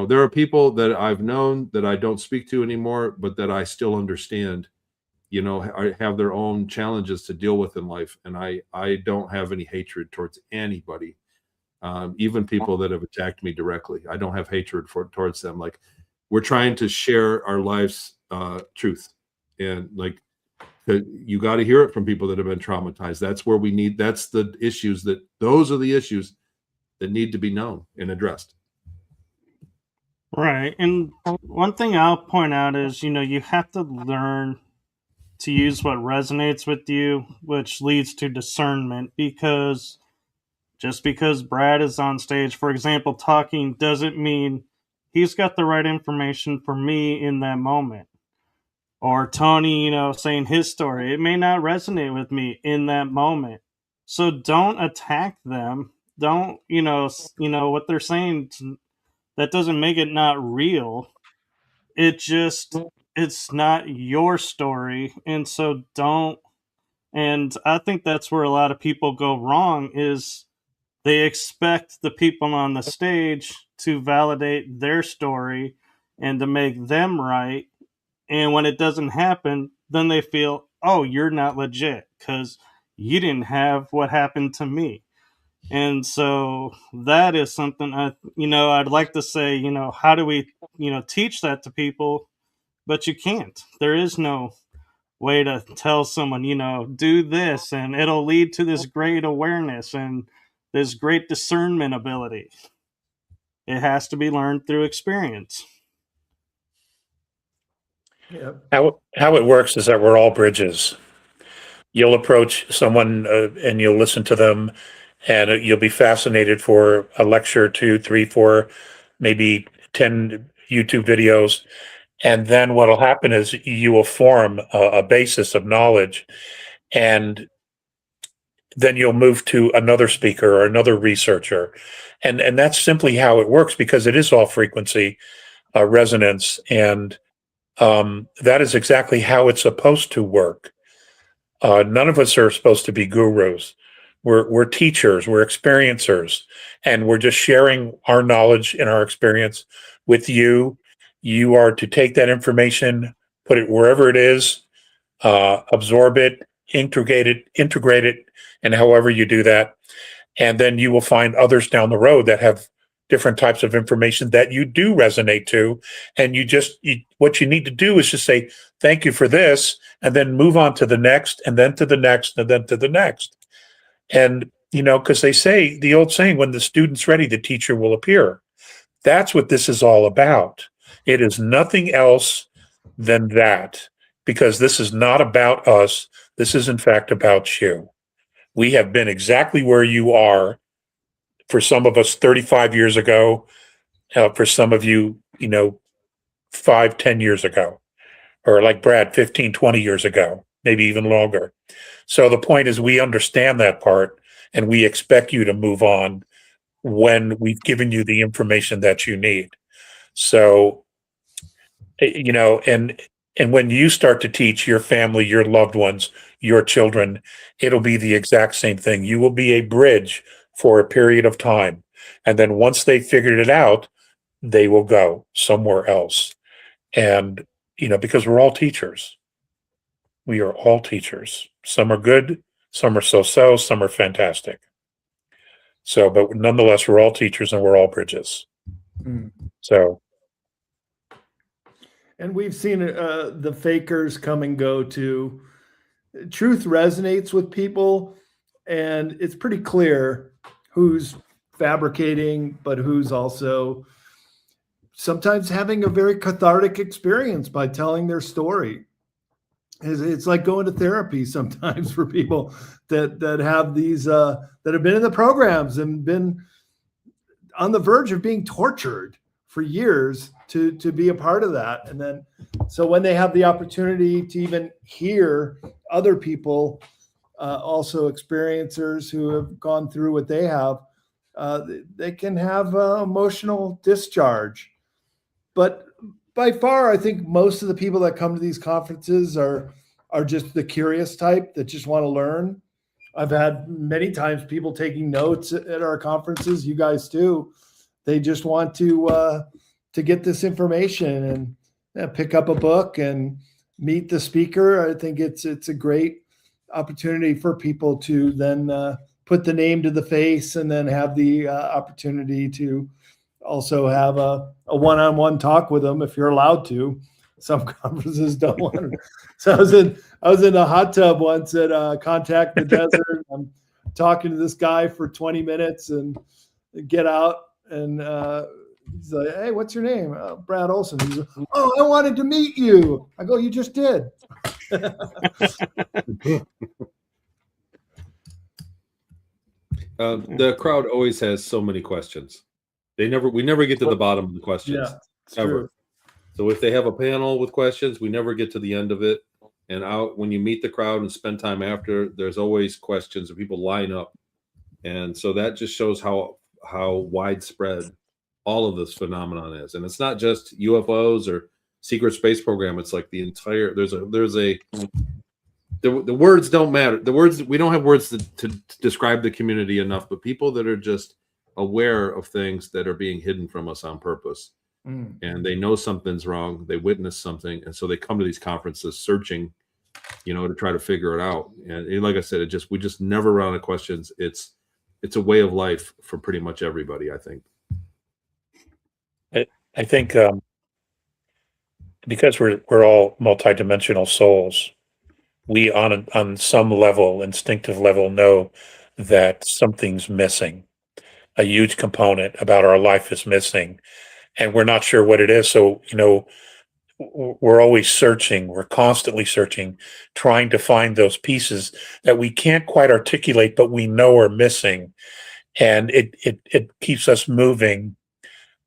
there are people that I've known that I don't speak to anymore, but that I still understand, have their own challenges to deal with in life. And I don't have any hatred towards anybody. Even people that have attacked me directly, I don't have hatred towards them. Like, we're trying to share our life's truth, and like you got to hear it from people that have been traumatized. Those are the issues that need to be known and addressed. Right. And one thing I'll point out is, you have to learn to use what resonates with you, which leads to discernment, because just because Brad is on stage, for example, talking, doesn't mean he's got the right information for me in that moment. Or Tony, saying his story, it may not resonate with me in that moment. So don't attack them. Don't, what they're saying, that doesn't make it not real. It's not your story. And so don't. And I think that's where a lot of people go wrong, is they expect the people on the stage to validate their story and to make them right. And when it doesn't happen, then they feel, oh, you're not legit because you didn't have what happened to me. And so that is something I'd like to say, how do we, teach that to people? But you can't. There is no way to tell someone, do this and it'll lead to this great awareness and this great discernment ability. It has to be learned through experience. Yep. How it works is that we're all bridges. You'll approach someone and you'll listen to them, and you'll be fascinated for a lecture, 2, 3, 4, maybe 10 YouTube videos. And then what'll happen is you will form a basis of knowledge, and then you'll move to another speaker or another researcher. And that's simply how it works, because it is all frequency resonance. And that is exactly how it's supposed to work. None of us are supposed to be gurus. We're teachers, we're experiencers, and we're just sharing our knowledge and our experience with you. You are to take that information, put it wherever it is, absorb it, integrate it, and however you do that. And then you will find others down the road that have different types of information that you do resonate to. And what you need to do is just say, thank you for this, and then move on to the next, and then to the next, and then to the next. And, because they say, the old saying, when the student's ready, the teacher will appear. That's what this is all about. It is nothing else than that. because this is not about us. This is in fact about you. We have been exactly where you are, for some of us 35 years ago, for some of you, 5, 10 years ago, or like Brad, 15, 20 years ago, maybe even longer. So the point is, we understand that part, and we expect you to move on when we've given you the information that you need. So, and when you start to teach your family, your loved ones, your children, it'll be the exact same thing. You will be a bridge for a period of time. And then once they figured it out, they will go somewhere else. And, because we're all teachers. We are all teachers. Some are good, some are so-so, some are fantastic. So, but nonetheless, we're all teachers and we're all bridges. So. And we've seen the fakers come and go too. Truth resonates with people, and it's pretty clear who's fabricating, but who's also sometimes having a very cathartic experience by telling their story. It's like going to therapy sometimes for people that have these that have been in the programs and been on the verge of being tortured for years to be a part of that. And then, so when they have the opportunity to even hear other people, also experiencers who have gone through what they have, they can have emotional discharge. But by far, I think most of the people that come to these conferences are just the curious type that just want to learn. I've had many times people taking notes at our conferences, you guys too. They just want to get this information and pick up a book and meet the speaker. I think it's a great opportunity for people to then put the name to the face and then have the opportunity to also have a one-on-one talk with them if you're allowed to. Some conferences don't want to. So I was in a hot tub once at Contact the Desert. I'm talking to this guy for 20 minutes and get out and he's like, "Hey, what's your name?" Brad Olsen. He's like, "Oh, I wanted to meet you." I go, "You just did." The crowd always has so many questions. We never get to the bottom of the questions. Yeah, it's ever. true. So if they have a panel with questions, we never get to the end of it. And when you meet the crowd and spend time after, there's always questions and people line up. And so that just shows how widespread all of this phenomenon is. And it's not just UFOs or secret space program. It's like the entire, the words don't matter. We don't have words to describe the community enough, but people that are just aware of things that are being hidden from us on purpose. And they know something's wrong. They witness something. And so they come to these conferences searching, to try to figure it out. And like I said, we just never run out of questions. It's a way of life for pretty much everybody, I think. I think because we're all multidimensional souls, we on some level, instinctive level, know that something's missing. A huge component about our life is missing, and we're not sure what it is. So, we're always searching. We're constantly searching, trying to find those pieces that we can't quite articulate, but we know are missing. And it keeps us moving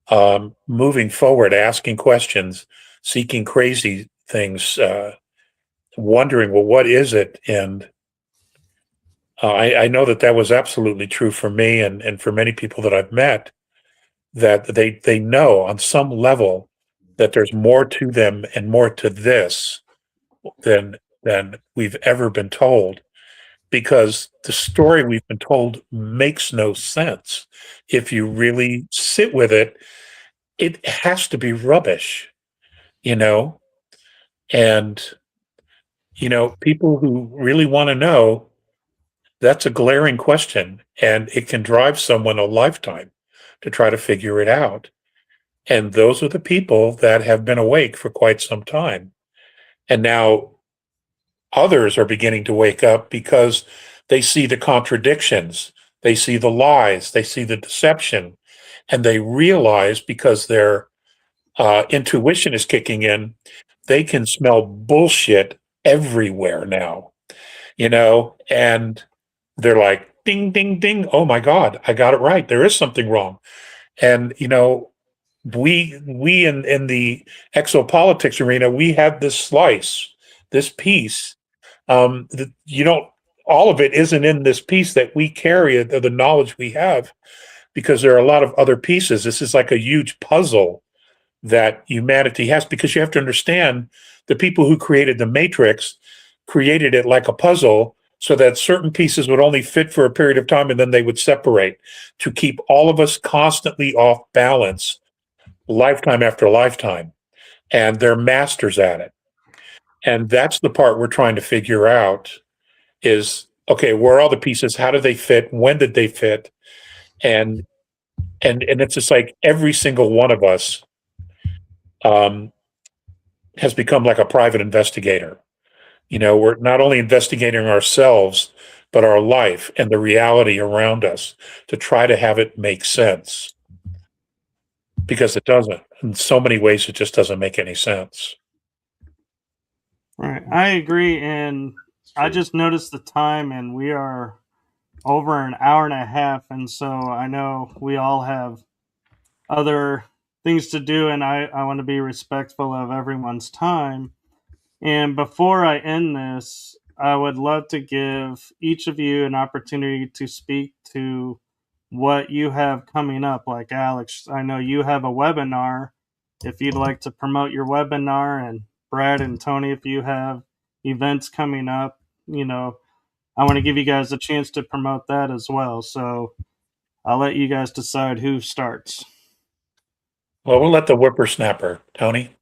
forward, asking questions, seeking crazy things, wondering, well, what is it? And I know that was absolutely true for me and for many people that I've met, that they know on some level that there's more to them and more to this than we've ever been told, because the story we've been told makes no sense. If you really sit with it, it has to be rubbish, and people who really want to know, that's a glaring question, and it can drive someone a lifetime to try to figure it out. And those are the people that have been awake for quite some time. And now others are beginning to wake up because they see the contradictions, they see the lies, they see the deception, and they realize, because their intuition is kicking in, they can smell bullshit everywhere now, and they're like, ding, ding, ding. Oh my God, I got it right. There is something wrong. And, we in the exopolitics arena, we have this slice, this piece. That all of it isn't in this piece that we carry, the knowledge we have, because there are a lot of other pieces. This is like a huge puzzle that humanity has, because you have to understand the people who created the Matrix created it like a puzzle so that certain pieces would only fit for a period of time and then they would separate to keep all of us constantly off balance, lifetime after lifetime. And they're masters at it. And that's the part we're trying to figure out is, okay, where are all the pieces? How do they fit? When did they fit? And it's just like every single one of us has become like a private investigator. We're not only investigating ourselves, but our life and the reality around us to try to have it make sense. Because it doesn't. In so many ways, it just doesn't make any sense. Right. I agree. And I just noticed the time, and we are over an hour and a half. And so I know we all have other things to do, and I want to be respectful of everyone's time. And before I end this, I would love to give each of you an opportunity to speak to what you have coming up. Like Alex, I know you have a webinar. If you'd like to promote your webinar, and Brad and Tony, if you have events coming up, I want to give you guys a chance to promote that as well. So I'll let you guys decide who starts. Well, we'll let the whippersnapper, Tony.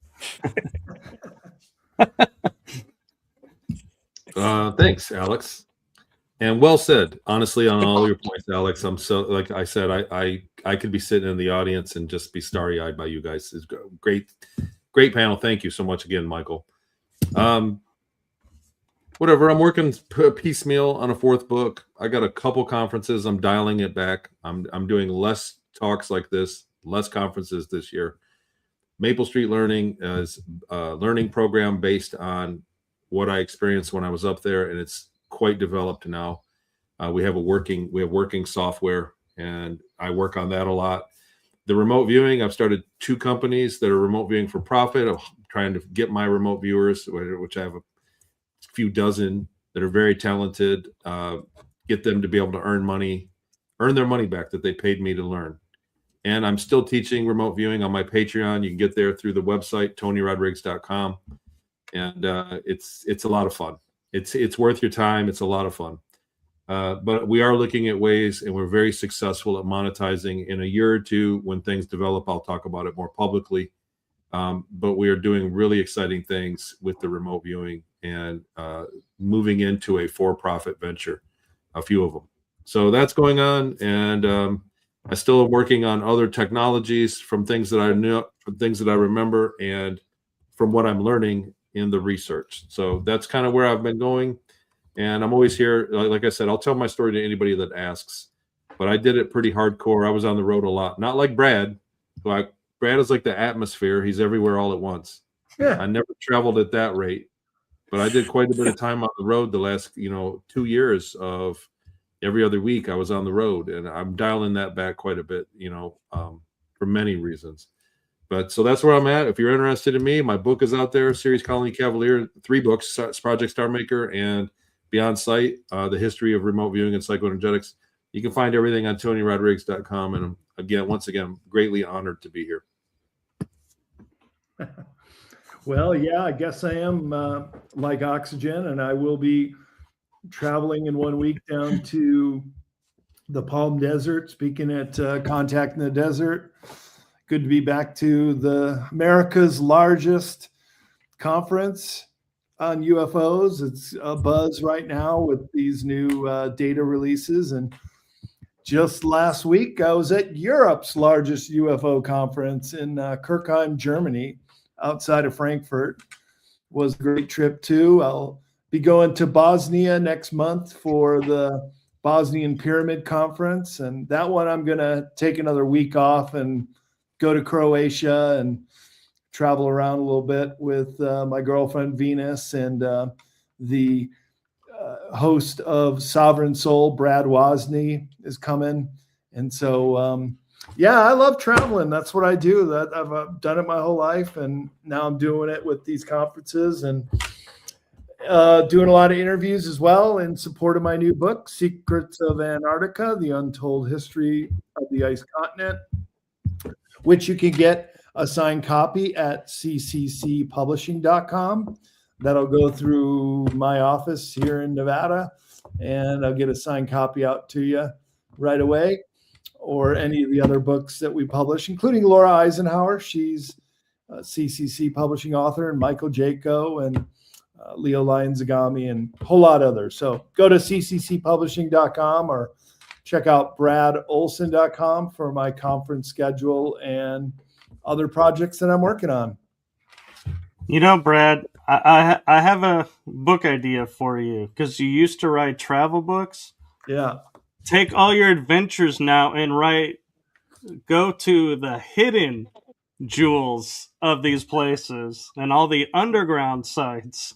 Thanks, Alex. And well said, honestly, on all your points, Alex. I'm so, like I said, I could be sitting in the audience and just be starry-eyed by you guys. It's great Great panel. Thank you so much again, Michael. Whatever, I'm working piecemeal on a fourth book. I got a couple conferences. I'm dialing it back. I'm doing less talks like this, less conferences this year. Maple Street Learning is a learning program based on what I experienced when I was up there, and it's quite developed now. We have working software, and I work on that a lot. The remote viewing, I've started 2 companies that are remote viewing for profit. I'm trying to get my remote viewers, which I have a few dozen that are very talented, get them to be able to earn their money back that they paid me to learn. And I'm still teaching remote viewing on my Patreon. You can get there through the website, TonyRodrigues.com. And it's a lot of fun. It's worth your time. It's a lot of fun. But we are looking at ways, and we're very successful at monetizing. In a year or two, when things develop, I'll talk about it more publicly. But we are doing really exciting things with the remote viewing and moving into a for-profit venture, a few of them. So that's going on, and I still am working on other technologies from things that I know, from things that I remember, and from what I'm learning in the research. So that's kind of where I've been going. And I'm always here. Like I said, I'll tell my story to anybody that asks, but I did it pretty hardcore. I was on the road a lot, not like Brad. Brad is like the atmosphere. He's everywhere all at once. Yeah. I never traveled at that rate, but I did quite a bit of time on the road the last, 2 years of every other week I was on the road, and I'm dialing that back quite a bit, for many reasons. But so that's where I'm at. If you're interested in me, my book is out there, Series Colony Cavalier, 3 books, Project Star Maker and Beyond Sight, the history of remote viewing and psychoenergetics. You can find everything on TonyRodrigues.com. And once again, greatly honored to be here. Well, yeah, I guess I am like Oxygen, and I will be traveling in 1 week down to the Palm Desert, speaking at Contact in the Desert. Good to be back to the America's largest conference on UFOs. It's a buzz right now with these new data releases. And just last week, I was at Europe's largest UFO conference in Kirchheim, Germany, outside of Frankfurt. Was a great trip too. I'll be going to Bosnia next month for the Bosnian Pyramid Conference. And that one, I'm going to take another week off and go to Croatia and travel around a little bit with my girlfriend Venus and the host of Sovereign Soul, Brad Wozni, is coming. And so, yeah, I love traveling. That's what I do. That I've done it my whole life, and now I'm doing it with these conferences and doing a lot of interviews as well in support of my new book, Secrets of Antarctica: The Untold History of the Ice Continent, which you can get a signed copy at cccpublishing.com. That'll go through my office here in Nevada, and I'll get a signed copy out to you right away, or any of the other books that we publish, including Laura Eisenhower. She's a CCC publishing author, and Michael Jaco, and Leo Lyons-Zagami, and a whole lot of others. So go to cccpublishing.com or check out bradolsen.com for my conference schedule and other projects that I'm working on. You know, Brad, I have a book idea for you, because you used to write travel books. Yeah. Take all your adventures now and go to the hidden jewels of these places and all the underground sites.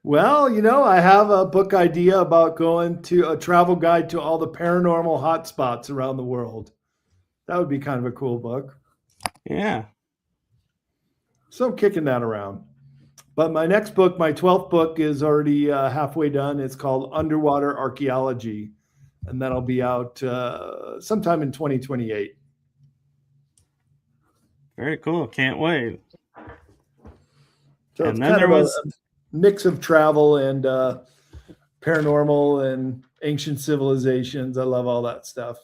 Well, I have a book idea about going to a travel guide to all the paranormal hotspots around the world. That would be kind of a cool book. Yeah. So I'm kicking that around. But my next book, my 12th book, is already halfway done. It's called Underwater Archaeology, and that'll be out sometime in 2028. Very cool. Can't wait. So And it's then kind there of was a mix of travel and paranormal and ancient civilizations. I love all that stuff.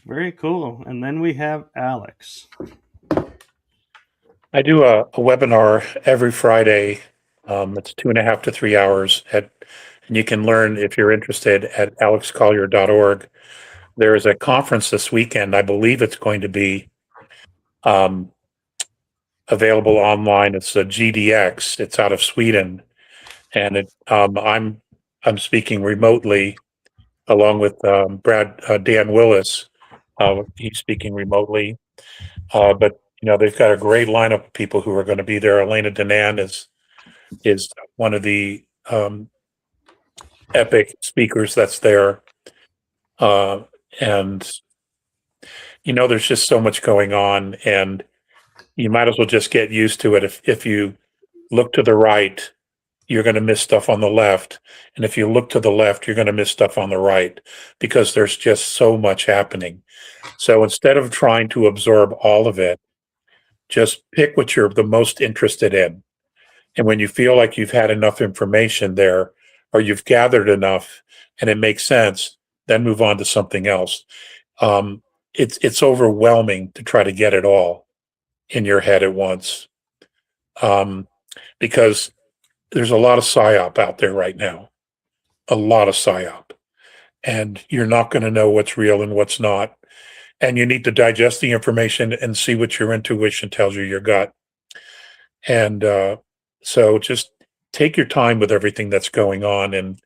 very cool. And then we have Alex. I do a webinar every Friday. It's 2.5 to 3 hours, and you can learn, if you're interested, at alexcollier.org. There is a conference this weekend. I believe it's going to be available online. It's a GDX. It's out of Sweden, and I'm speaking remotely along with Dan Willis. He's speaking remotely, but they've got a great lineup of people who are going to be there. Elena Danan is one of the epic speakers that's there, and there's just so much going on, and you might as well just get used to it. If you look to the right, you're going to miss stuff on the left, and if you look to the left, you're going to miss stuff on the right, because there's just so much happening. So instead of trying to absorb all of it, just pick what you're the most interested in. And when you feel like you've had enough information there, or you've gathered enough and it makes sense, then move on to something else. It's overwhelming to try to get it all in your head at once, because there's a lot of psyop out there right now, a lot of psyop, and you're not going to know what's real and what's not. And you need to digest the information and see what your intuition tells you, your gut. And so just take your time with everything that's going on. And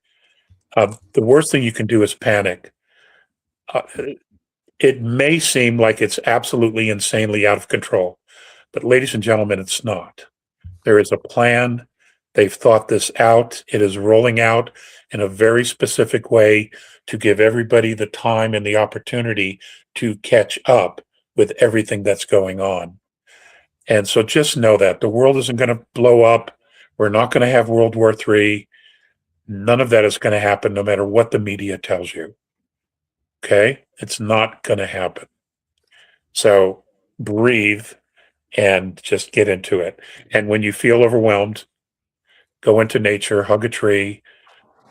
the worst thing you can do is panic. It may seem like it's absolutely insanely out of control, but ladies and gentlemen, it's not. There is a plan. They've thought this out. It is rolling out in a very specific way to give everybody the time and the opportunity to catch up with everything that's going on. And so just know that the world isn't going to blow up. We're not going to have World War III. None of that is going to happen, no matter what the media tells you. Okay? It's not going to happen. So breathe and just get into it. And when you feel overwhelmed, go into nature, hug a tree,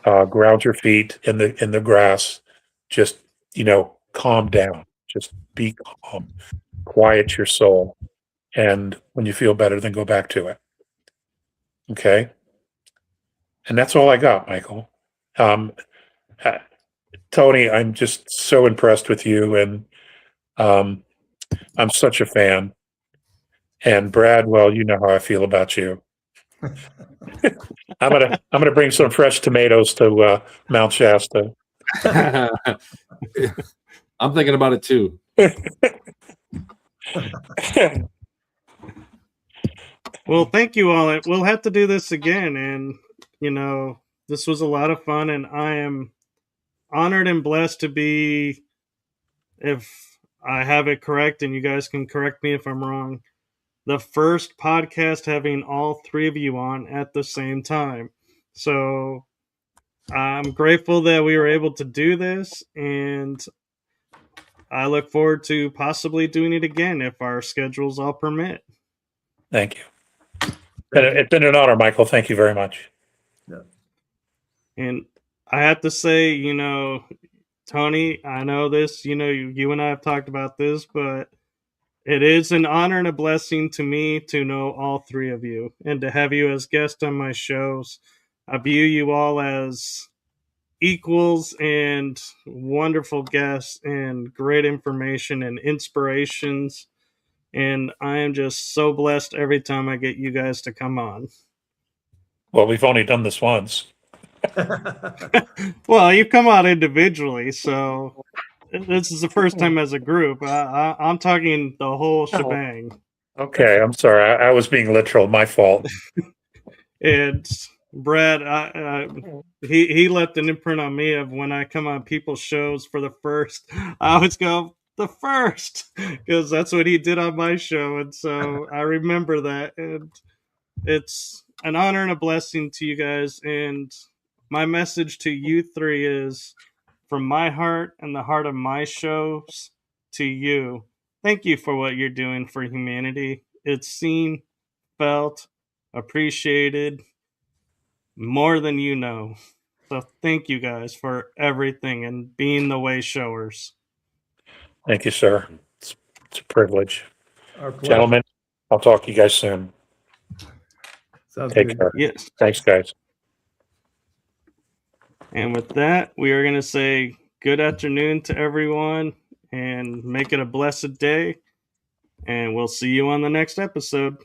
ground your feet in the grass. Just, calm down. Just be calm. Quiet your soul. And when you feel better, then go back to it. Okay? And that's all I got, Michael. Tony, I'm just so impressed with you, and I'm such a fan. And Brad, well, you know how I feel about you. I'm gonna bring some fresh tomatoes to Mount Shasta. I'm thinking about it too. Well, thank you all. We'll have to do this again. And, this was a lot of fun. And I am honored and blessed to be, if I have it correct, and you guys can correct me if I'm wrong, the first podcast having all three of you on at the same time. So I'm grateful that we were able to do this, and I look forward to possibly doing it again if our schedules all permit. Thank you. It's been an honor, Michael. Thank you very much. And I have to say, Tony, I know this, you and I have talked about this, but it is an honor and a blessing to me to know all three of you and to have you as guests on my shows. I view you all as equals and wonderful guests and great information and inspirations. And I am just so blessed every time I get you guys to come on. Well, we've only done this once. Well, you come on individually, so this is the first time as a group. I'm talking the whole shebang. Okay, I'm sorry. I was being literal. My fault. And Brad, he left an imprint on me of when I come on people's shows for the first. I always go the first because that's what he did on my show, and so I remember that. And it's an honor and a blessing to you guys. And my message to you three is, from my heart and the heart of my shows, to you, thank you for what you're doing for humanity. It's seen, felt, appreciated more than you know. So thank you guys for everything and being the way showers. Thank you, sir. It's a privilege. Our pleasure. Gentlemen, I'll talk to you guys soon. Sounds Take good. care. Yes. Thanks, guys. And with that, we are going to say good afternoon to everyone and make it a blessed day. And we'll see you on the next episode.